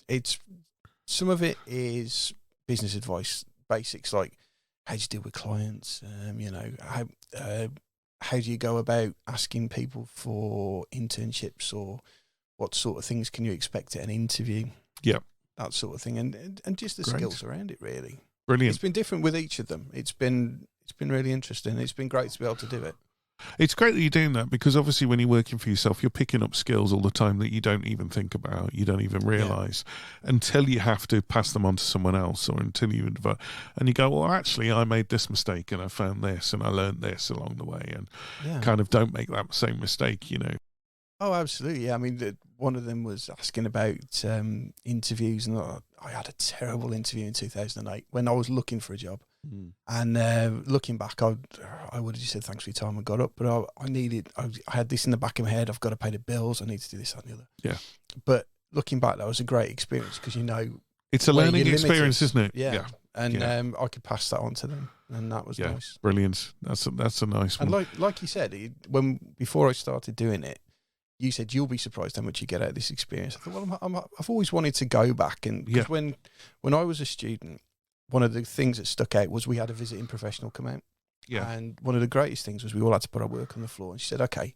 it's some of it is business advice, basics like how do you deal with clients, you know, how do you go about asking people for internships, or what sort of things can you expect at an interview? Yeah, that sort of thing, and just the skills around it. Really, brilliant. It's been different with each of them. It's been really interesting. It's been great to be able to do it. It's great that you're doing that, because obviously when you're working for yourself, you're picking up skills all the time that you don't even think about, you don't even realise until you have to pass them on to someone else, or until you and you go, well, actually, I made this mistake and I found this and I learned this along the way, and kind of don't make that same mistake, you know. Oh, absolutely. Yeah. I mean, one of them was asking about interviews, and I had a terrible interview in 2008 when I was looking for a job. And looking back, I would have just said thanks for your time and got up, but I had this in the back of my head. I've got to pay the bills. I need to do this, that, and the other. Yeah. But looking back, that was a great experience, because it's a learning experience, isn't it? Yeah. And I could pass that on to them, and that was nice. Brilliant. That's a nice one. And like you said, before I started doing it, you said you'll be surprised how much you get out of this experience. I thought, well, I've always wanted to go back, and because when I was a student, one of the things that stuck out was we had a visiting professional come out. Yeah. And one of the greatest things was we all had to put our work on the floor. And she said, okay,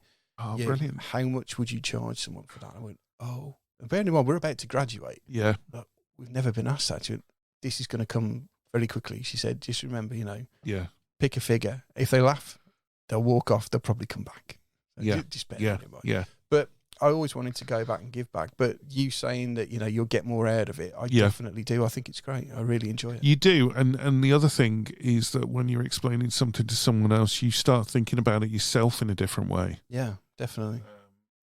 brilliant. How much would you charge someone for that? And I went, oh. And bearing in mind, we're about to graduate. Yeah. But we've never been asked that. She went, this is going to come very quickly. She said, just remember, pick a figure. If they laugh, they'll walk off. They'll probably come back. So just bear in mind. Yeah. But I always wanted to go back and give back, but you saying that, you'll get more out of it, I definitely do. I think it's great. I really enjoy it. You do. And the other thing is that when you're explaining something to someone else, you start thinking about it yourself in a different way. Yeah, definitely.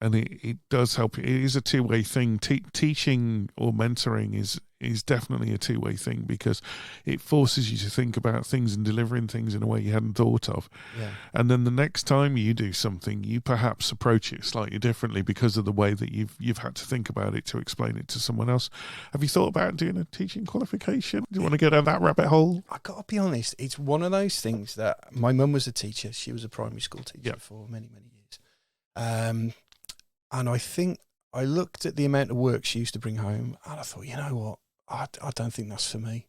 And it does help. It is a two-way thing. Teaching or mentoring is definitely a two-way thing, because it forces you to think about things and delivering things in a way you hadn't thought of. Yeah. And then the next time you do something, you perhaps approach it slightly differently because of the way that you've had to think about it to explain it to someone else. Have you thought about doing a teaching qualification? Do you want to go down that rabbit hole? I got to be honest, it's one of those things that my mum was a teacher. She was a primary school teacher for many, many years. And I think I looked at the amount of work she used to bring home, and I thought, you know what? I don't think that's for me.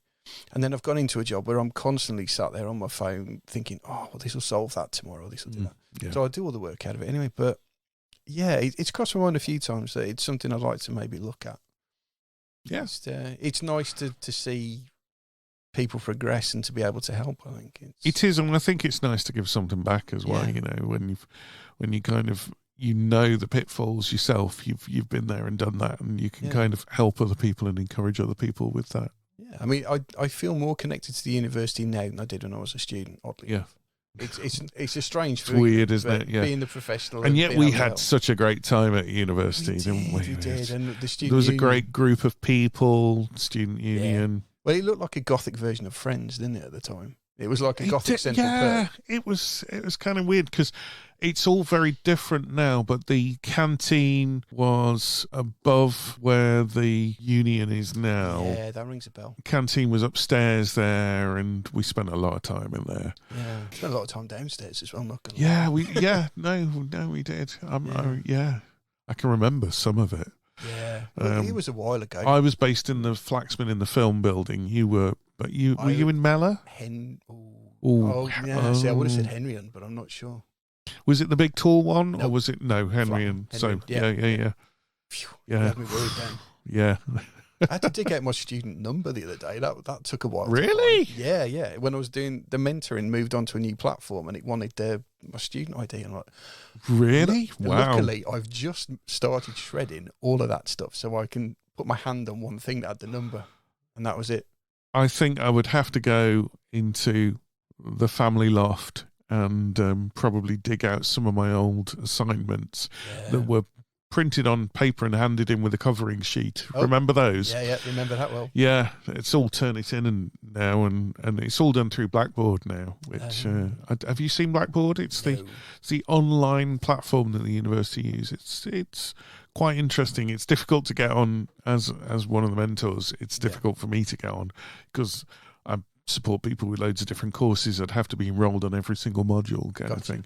And then I've gone into a job where I'm constantly sat there on my phone thinking, oh, well, this will solve that tomorrow, this will do that. Yeah. So I do all the work out of it anyway. But yeah, it's crossed my mind a few times that it's something I'd like to maybe look at. Yeah. It's nice to see people progress and to be able to help, I think. It is, and I think it's nice to give something back as well, when you kind of, the pitfalls yourself, you've been there and done that, and you can kind of help other people and encourage other people with that. Yeah, I mean, I feel more connected to the university now than I did when I was a student, oddly enough. It's a strange feeling. It's weird, isn't it? Yeah. Being the professional. And yet we had such a great time at university, didn't we? We did. And the student there was a great group of people, student union. Well, it looked like a gothic version of Friends, didn't it, at the time? It was like a Gothic Central Yeah, Perk. it was kind of weird because it's all very different now, but the canteen was above where the Union is now. Yeah, that rings a bell. Canteen was upstairs there, and we spent a lot of time in there. Yeah, spent a lot of time downstairs as well. I'm not gonna Yeah, lie. we did. I can remember some of it. Yeah, well, it was a while ago. I was based in the Flaxman in the film building. You were, but were you in Mellor? Yeah. See, I would have said Henrion, but I'm not sure. Was it the big tall one, Nope. or was it Henrion? So yeah. Phew, Yeah. You had me worried then. Yeah. I had to dig out my student number the other day. That took a while. to Really? find. Yeah. When I was doing the mentoring, moved on to a new platform, and it wanted my student ID. And Really? Wow. Luckily, I've just started shredding all of that stuff, so I can put my hand on one thing that had the number, and that was it. I think I would have to go into the family loft and probably dig out some of my old assignments that were printed on paper and handed in with a covering sheet. Oh. Remember those? Yeah, remember that well. Yeah, it's all Turnitin now, and it's all done through Blackboard now. Which have you seen Blackboard? It's the online platform that the university uses. It's quite interesting. It's difficult to get on as one of the mentors. It's difficult for me to get on because I support people with loads of different courses that have to be enrolled on every single module kind of thing.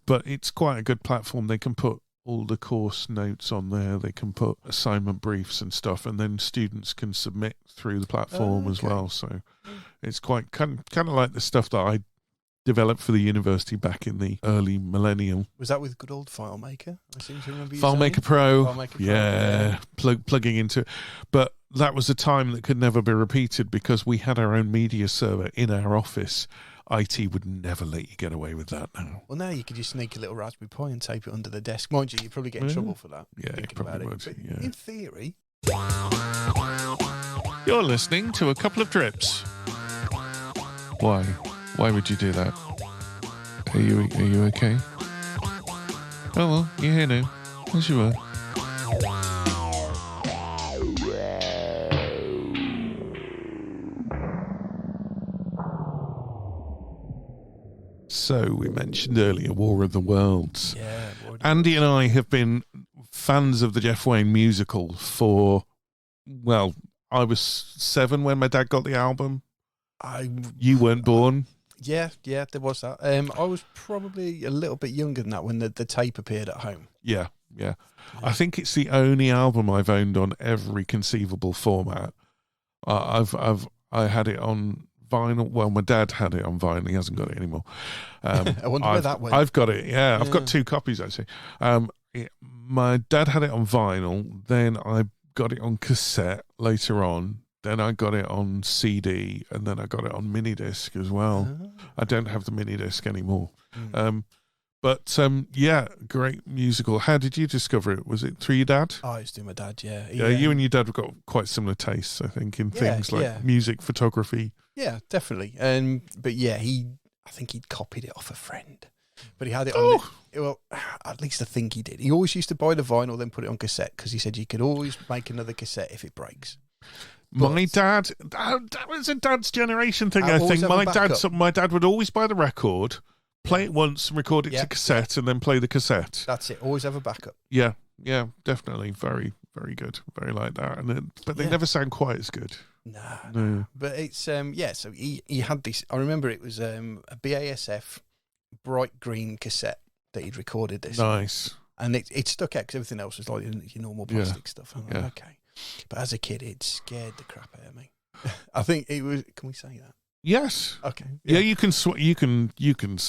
But it's quite a good platform. They can put all the course notes on there. They can put assignment briefs and stuff, and then students can submit through the platform as well. So it's quite kind of like the stuff that I developed for the university back in the early millennium. Was that with good old FileMaker? I seem to remember you FileMaker saying. Pro. FileMaker Pro, yeah. Plugging into it. But that was a time that could never be repeated because we had our own media server in our office. IT would never let you get away with that now. Well, now you could just sneak a little Raspberry Pi and tape it under the desk. Mind you, you'd probably get in trouble for that. Yeah, you probably would. But Yeah. in theory... You're listening to A Couple of Drips. Why? Why would you do that? Are you okay? Oh well, you're here now. As you were. So we mentioned earlier War of the Worlds. Yeah. Andy and I have been fans of the Jeff Wayne musical for, well, I was 7 when my dad got the album. You weren't born. Yeah, there was that. I was probably a little bit younger than that when the tape appeared at home. Yeah. I think it's the only album I've owned on every conceivable format. I had it on vinyl. Well, my dad had it on vinyl. He hasn't got it anymore. I wonder where that went. I've got it. Yeah, I've got 2 copies actually. My dad had it on vinyl. Then I got it on cassette later on. Then I got it on CD, and then I got it on mini disc as well. I don't have the mini disc anymore. But great musical. How did you discover it? Was it through your dad? Oh, it's through my dad, yeah. You and your dad have got quite similar tastes, I think, in things like music, photography. Yeah, definitely. But yeah, I think he'd copied it off a friend. But he had it on. Well, at least I think he did. He always used to buy the vinyl, then put it on cassette because he said you could always make another cassette if it breaks. My dad, that was a dad's generation thing. I think my dad would always buy the record, play it once, and record it to cassette, and then play the cassette. That's it. Always have a backup. Yeah, definitely, very, very good, very like that. But they never sound quite as good. No. But it's So he had this. I remember it was a BASF bright green cassette that he'd recorded this. Nice. And it stuck out because everything else was like your normal plastic stuff. I'm like, okay. But as a kid, it scared the crap out of me. I think it was. Can we say that? Yes. Okay. Yeah, you can say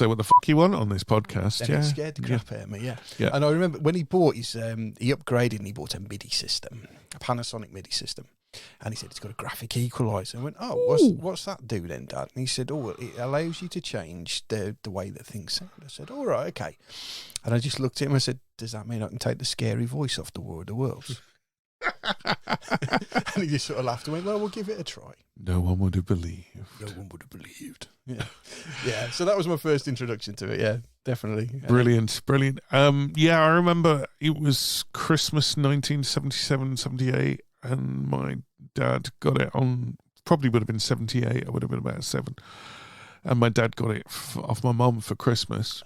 what the fuck you want on this podcast. It scared the crap out of me. Yeah. And I remember when he bought his, he upgraded and he bought a MIDI system, a Panasonic MIDI system, and he said it's got a graphic equalizer. I went, what's that do then, Dad? And he said, it allows you to change the way that things sound. I said, all right, okay. And I just looked at him and I said, does that mean I can take the scary voice off the War of the Worlds? And he just sort of laughed and went, well, we'll give it a try. No one would have believed. No one would have believed. Yeah. So that was my first introduction to it. Yeah, definitely. Brilliant. I remember it was Christmas 1977, 78, and my dad got it on, probably would have been 78. I would have been about 7. and my dad got it off my mum for Christmas.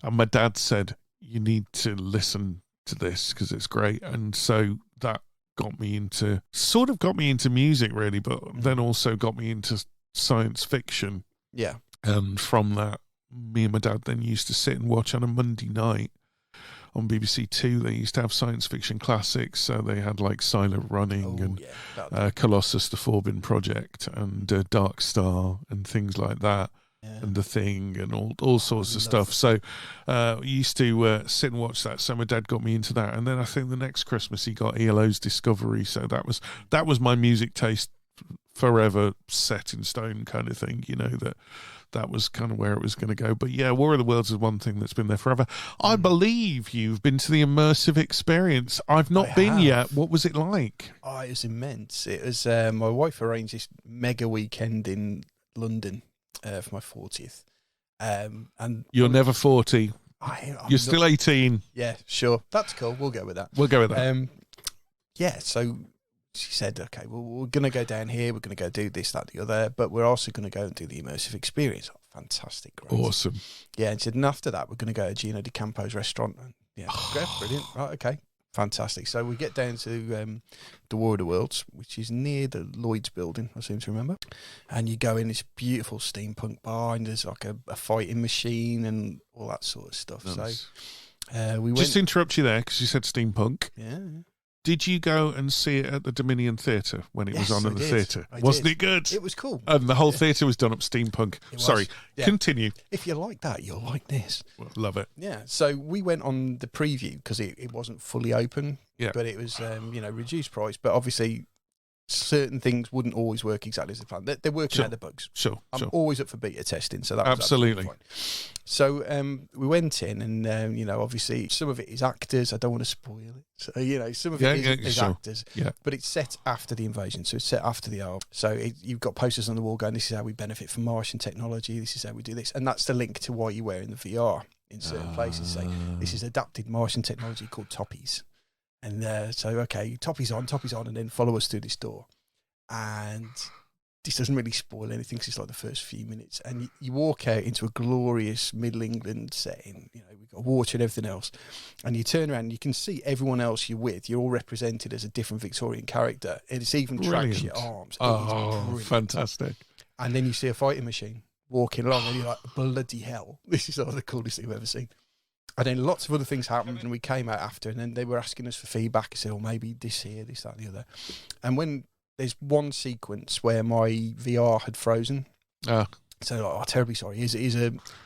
And my dad said, "You need to listen to this because it's great." And so that got me into music, really, but then also got me into science fiction. Yeah. And from that, me and my dad then used to sit and watch on a Monday night on BBC Two. They used to have science fiction classics, so they had like Silent Running Colossus, the Forbin Project, and Dark Star, and things like that, and The Thing, and all sorts of stuff. So we used to sit and watch that. So my dad got me into that, and then I think the next Christmas he got ELO's Discovery. So that was my music taste forever set in stone, kind of thing. You know, that was kind of where it was going to go. But yeah, War of the Worlds is one thing that's been there forever. I believe you've been to the immersive experience. I've not been yet. What was it like? Oh, it was immense. It was my wife arranged this mega weekend in London for my 40th. And you're never 40. You're still 18. Yeah, sure. That's cool. We'll go with that. Yeah, so she said, okay, well, we're going to go down here. We're going to go do this, that, the other. But we're also going to go and do the immersive experience. Oh, fantastic. Great. Awesome. Yeah, and she said, and after that, we're going to go to Gino Di Campo's restaurant. And yeah, great, brilliant. Right, okay. Fantastic. So we get down to the War of the Worlds, which is near the Lloyd's building, I seem to remember. And you go in this beautiful steampunk bar, and there's like a fighting machine and all that sort of stuff. Nice. So we went. Just to interrupt you there, because you said steampunk. Yeah. Did you go and see it at the Dominion Theatre when it was on at the theatre? Wasn't it good? It was cool. And the whole theatre was done up steampunk. Sorry, continue. If you like that, you'll like this. Well, love it. Yeah, so we went on the preview because it wasn't fully open, but it was reduced price. But obviously, certain things wouldn't always work exactly as they planned. They're working out the bugs. Sure. I'm always up for beta testing, so that was absolutely fine. So we went in, and obviously some of it is actors. I don't want to spoil it. So some of it is actors. Yeah. But it's set after the invasion, so it's set after the arc. So you've got posters on the wall going, "This is how we benefit from Martian technology. This is how we do this," and that's the link to why you're wearing the VR in certain places. Say this is adapted Martian technology called Toppies. And Toppy's on, and then follow us through this door. And this doesn't really spoil anything because it's like the first few minutes. And you walk out into a glorious Middle England setting. We've got water and everything else. And you turn around and you can see everyone else you're with. You're all represented as a different Victorian character. And it's even tracks your arms. Oh, fantastic. And then you see a fighting machine walking along and you're like, bloody hell. This is the coolest thing I've ever seen. And then lots of other things happened, and we came out after, and then they were asking us for feedback. I said, "Oh, maybe this here, this, that, and the other." And when there's one sequence where my VR had frozen, so terribly sorry. Here's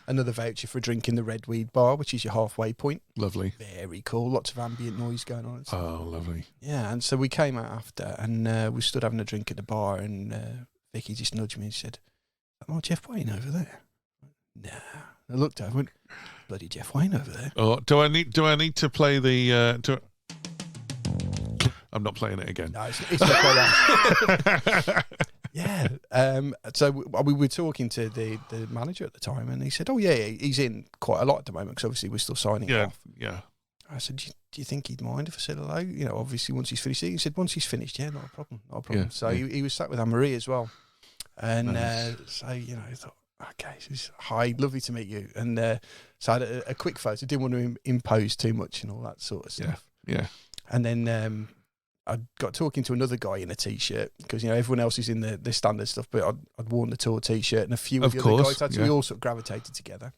another voucher for drinking the Red Weed Bar, which is your halfway point. Lovely, very cool. Lots of ambient noise going on. Oh, lovely. Yeah, and so we came out after, and we stood having a drink at the bar, and Vicky just nudged me and said, "Oh, Jeff Wayne over there." Nah. I looked over and went, bloody Jeff Wayne over there. Oh, do I need to play the? I'm not playing it again. No, it's not quite that. Yeah. So we were talking to the manager at the time, and he said, "Oh yeah, he's in quite a lot at the moment because obviously we're still signing off." Yeah. I said, "Do you think he'd mind if I said hello? Obviously once he's finished." He said, "Once he's finished, yeah, not a problem, not a problem." Yeah, so he was sat with Anne-Marie as well, and I thought, okay, hi, lovely to meet you. And so I had a quick photo. Didn't want to impose too much and all that sort of stuff. Yeah. And then I got talking to another guy in a T-shirt because everyone else is in the standard stuff, but I'd worn the tour T-shirt, and a few of the other guys had. So we all sort of gravitated together.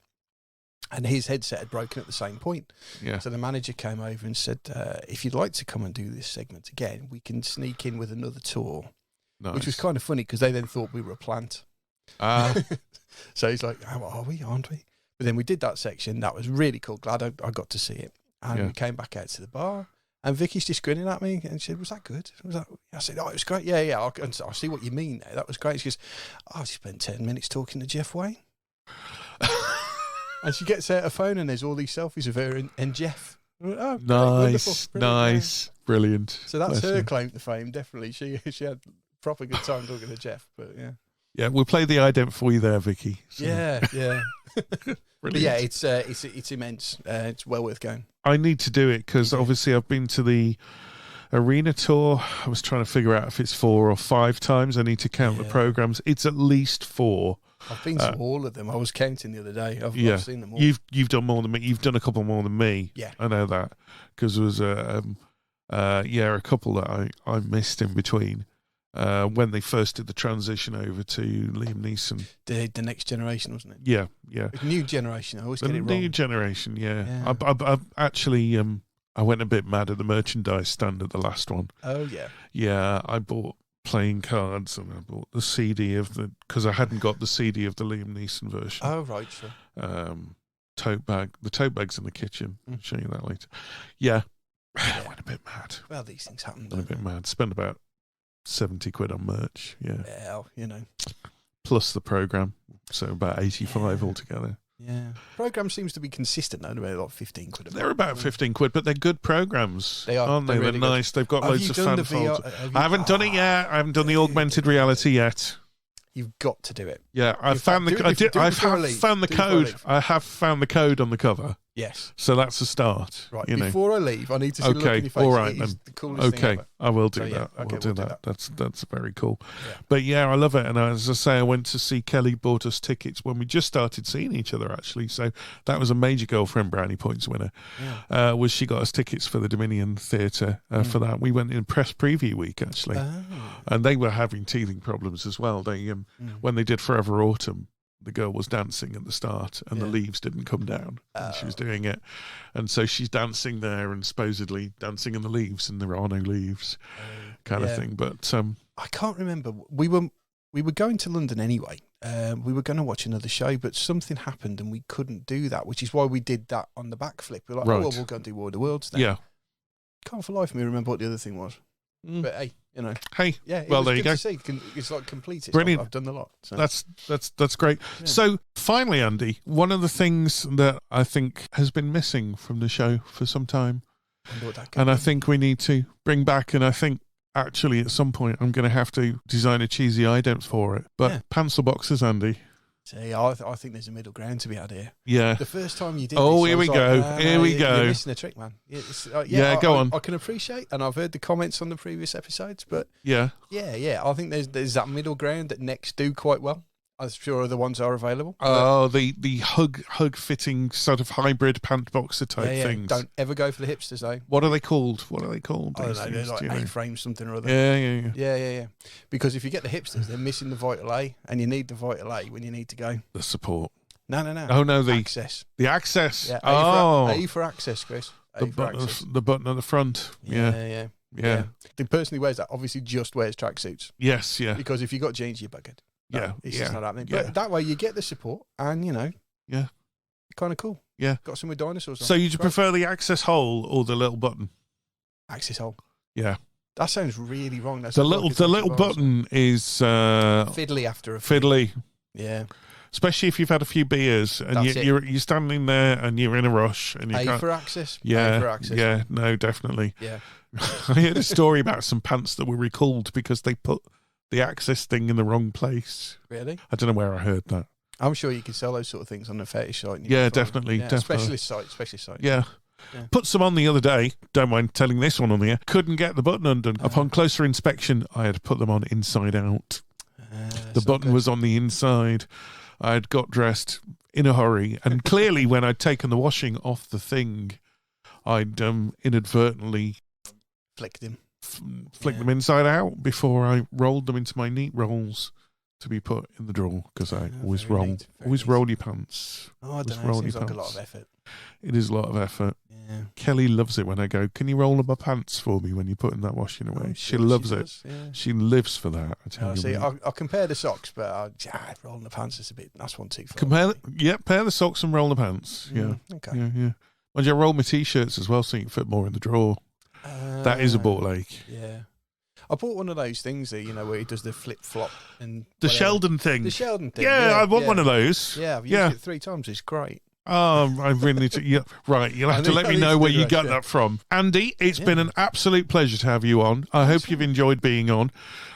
And his headset had broken at the same point. Yeah. So the manager came over and said, "If you'd like to come and do this segment again, we can sneak in with another tour." Nice. Which was kind of funny because they then thought we were a plant. So he's like, "Oh, are we? Aren't we?" But then we did that section. That was really cool. Glad I got to see it. And we came back out to the bar, and Vicky's just grinning at me and she said, "Was that good?" I said, "Oh, it was great. Yeah. I see what you mean there. That was great." She goes, "I spent 10 minutes talking to Jeff Wayne." And she gets out her phone, and there's all these selfies of her and Jeff. Oh, nice, brilliant. So that's her claim to fame. Definitely, she had proper good time talking to Jeff. But yeah, we'll play the ident for you there, Vicky. So. Yeah. But yeah, it's immense. It's well worth going. I need to do it because obviously I've been to the Arena Tour, I was trying to figure out if it's 4 or 5 times. I need to count the programs. It's at least 4. I've been to all of them. I was counting the other day. I've seen them all. You've done more than me. You've done a couple more than me. Yeah. I know that. Because there was a couple that I missed in between. When they first did the transition over to Liam Neeson. The next generation, wasn't it? Yeah. The new generation. I always get it wrong. The new generation, yeah. I actually, I went a bit mad at the merchandise stand at the last one. Oh, yeah. Yeah, I bought playing cards and I bought the CD because I hadn't got the CD of the Liam Neeson version. Oh, right, sure. Tote bag. The tote bag's in the kitchen. I'll show you that later. Yeah. I went a bit mad. Well, these things happen. Went a bit mad. Spent about 70 quid on merch, yeah. Well, you know. Plus the programme, so about 85 altogether. Yeah. Programme seems to be consistent, though, about like 15 quid. They're about 15 quid, but they're good programmes. They are. Aren't they? They're really nice. good. They've got loads of fan folds. I haven't done it yet. I haven't done the augmented reality yet. You've got to do it. Yeah, I found the code. I have found the code on the cover. Yes. So that's a start. Right. You Before I leave, I need to see the look in your face. All right, then. The coolest thing ever. I will do that. I will do that. That's very cool. Yeah. But yeah, I love it. And as I say, I went to see Kelly bought us tickets when we just started seeing each other, actually. So that was a major girlfriend brownie points winner. Yeah. Was she got us tickets for the Dominion Theatre for that. We went in press preview week, actually. Oh. And they were having teething problems as well. They when they did Forever Autumn, the girl was dancing at the start and the leaves didn't come down and she was doing it, and so she's dancing there and supposedly dancing in the leaves and there are no leaves kind of thing. But I can't remember. We were going to London anyway. We were going to watch another show, but something happened and we couldn't do that, which is why we did that on the backflip. We're like, oh, well, we'll go and do War of the Worlds then. Yeah. Can't for life of me remember what the other thing was. But hey, you know. Hey, yeah. Well, there you go. To see. It's like completed. Brilliant. I've done a lot. So. That's great. Yeah. So finally, Andy, one of the things that I think has been missing from the show for some time, and I think we need to bring back, and I think actually at some point I'm going to have to design a cheesy ident for it. But pencil boxes, Andy. See, I think there's a middle ground to be had here. Yeah. The first time you did here we go. Here we go. You're missing a trick, man. Go on. I can appreciate, and I've heard the comments on the previous episodes, but yeah. I think there's that middle ground that necks do quite well. I'm sure other ones are available. Oh, the hug fitting sort of hybrid pant boxer type things. Don't ever go for the hipsters, though. What are they called? I don't know. They're like A-frame something or other. Yeah. Because if you get the hipsters, they're missing the Vital A, and you need the Vital A when you need to go. The support. No. Oh no, the access. The access. Yeah. A for access, Chris. The button at the front. Yeah. The person who wears that obviously just wears tracksuits. Yes. Yeah. Because if you got jeans, you're buggered. No, it's just not happening. Yeah. But that way you get the support and, kind of cool. Yeah. Got some with dinosaurs on. So you prefer the access hole or the little button? Access hole. Yeah. That sounds really wrong. That's the little button is... fiddly after a fiddly. Yeah. Especially if you've had a few beers and you're standing there and you're in a rush. And you can't... for access? Yeah. A for access. Yeah, no, definitely. Yeah. I heard a story about some pants that were recalled because they put the access thing in the wrong place. Really? I don't know where I heard that. I'm sure you can sell those sort of things on the fetish site. Yeah, definitely. Specialist site. Yeah. Put some on the other day. Don't mind telling this one on the air. Couldn't get the button undone. Upon closer inspection, I had put them on inside out. The button was on the inside. I had got dressed in a hurry, and clearly when I'd taken the washing off the thing, I'd inadvertently flicked them inside out before I rolled them into my neat rolls to be put in the drawer, because I always roll your pants. Oh, I don't know. It seems like a lot of effort. It is a lot of effort. Yeah. Kelly loves it when I go, can you roll my pants for me when you're putting that washing away? Oh, she loves it. Yeah. She lives for that. I tell you. See, I compare the socks, but rolling the pants is that's one too far. Pair the socks and roll the pants. Yeah. Okay. Yeah. And you roll my t-shirts as well so you can fit more in the drawer. That is a ball ache. Yeah. I bought one of those things that, where he does the flip-flop and... The Sheldon thing. The Sheldon thing. Yeah, I want one of those. Yeah, I've used it 3 times. It's great. I really need to. Yeah, right, you'll have to let me know where you got that from. Andy, it's been an absolute pleasure to have you on. I hope you've enjoyed being on.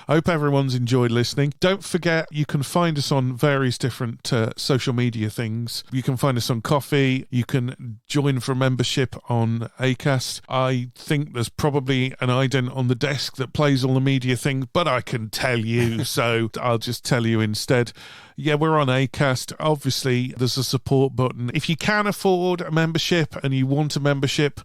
I hope everyone's enjoyed listening. Don't forget, you can find us on various different social media things. You can find us on Coffee. You can join for membership on Acast. I think there's probably an ident on the desk that plays all the media things, but I can tell you, so I'll just tell you instead. Yeah, we're on Acast. Obviously, there's a support button. If you can afford a membership and you want a membership,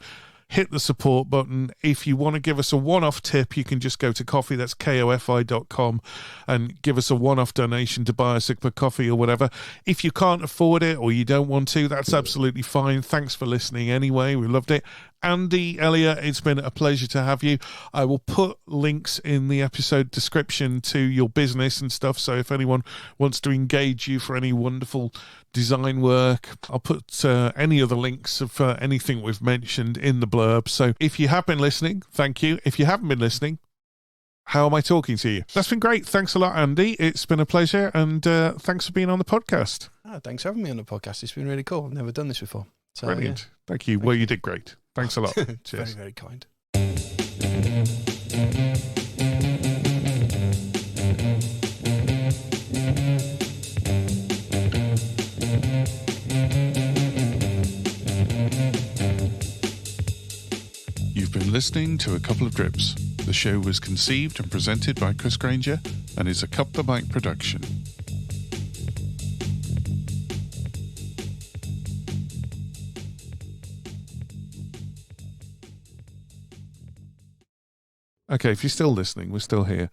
hit the support button. If you want to give us a one-off tip, you can just go to Coffee, that's kofi.com, and give us a one-off donation to buy us a cup of coffee or whatever. If you can't afford it or you don't want to, that's absolutely fine. Thanks for listening anyway. We loved it. Andy, Elliott, it's been a pleasure to have you. I will put links in the episode description to your business and stuff, so if anyone wants to engage you for any wonderful design work, I'll put any other links of anything we've mentioned in the blurb. So if you have been listening, thank you. If you haven't been listening, how am I talking to you? That's been great. Thanks a lot, Andy. It's been a pleasure, and thanks for being on the podcast. Thanks for having me on the podcast. It's been really cool. I've never done this before. So, brilliant. Yeah. Thank you. Well, you did great. Thanks a lot. Cheers. Very, very kind. You've been listening to A Couple of Drips. The show was conceived and presented by Chris Granger and is a Cup the Mic production. Okay, if you're still listening, we're still here.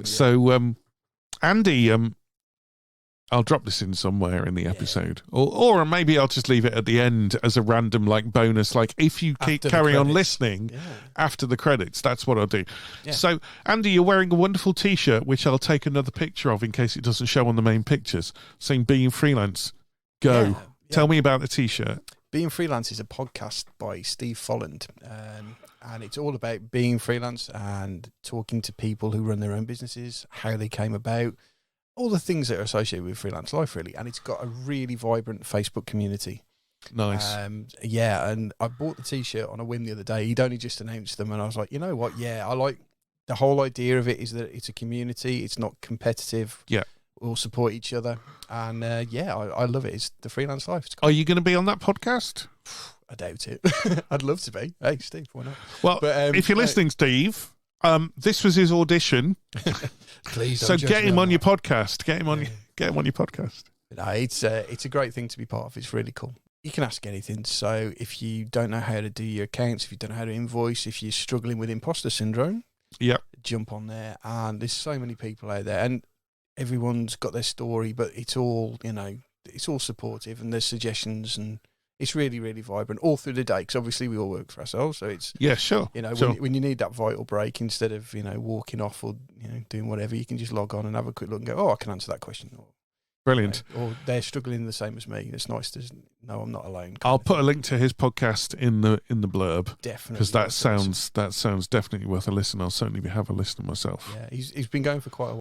So, Andy, I'll drop this in somewhere in the episode, or maybe I'll just leave it at the end as a random bonus. Like if you carry on listening after the credits, that's what I'll do. Yeah. So, Andy, you're wearing a wonderful T-shirt, which I'll take another picture of in case it doesn't show on the main pictures, saying "Being Freelance." Go. Yeah. Tell me about the T-shirt. Being Freelance is a podcast by Steve Folland, and it's all about being freelance and talking to people who run their own businesses, how they came about, all the things that are associated with freelance life, really. And it's got a really vibrant Facebook community. Nice. Yeah, and I bought the T-shirt on a whim the other day. He'd only just announced them, and I was like, you know what? Yeah, I like the whole idea of it is that it's a community. It's not competitive. Yeah. We all support each other. And I love it. It's the freelance life. Are you going to be on that podcast? I doubt it. I'd love to be. Hey, Steve, why not? Well, but, if you're listening, Steve, this was his audition. Please so get him on your podcast. Get him on your podcast. No, it's a great thing to be part of. It's really cool. You can ask anything. So if you don't know how to do your accounts, if you don't know how to invoice, if you're struggling with imposter syndrome, jump on there. And there's so many people out there, and everyone's got their story, but it's all, it's all supportive, and there's suggestions, and it's really, really vibrant all through the day, because obviously we all work for ourselves. So it's, sure. When you need that vital break, instead of, walking off or, doing whatever, you can just log on and have a quick look and go, oh, I can answer that question. Or, brilliant. Or they're struggling the same as me. It's nice to know I'm not alone. I'll put a link to his podcast in the blurb. Definitely. Because that sounds definitely worth a listen. I'll certainly have a listen myself. Yeah, he's been going for quite a while.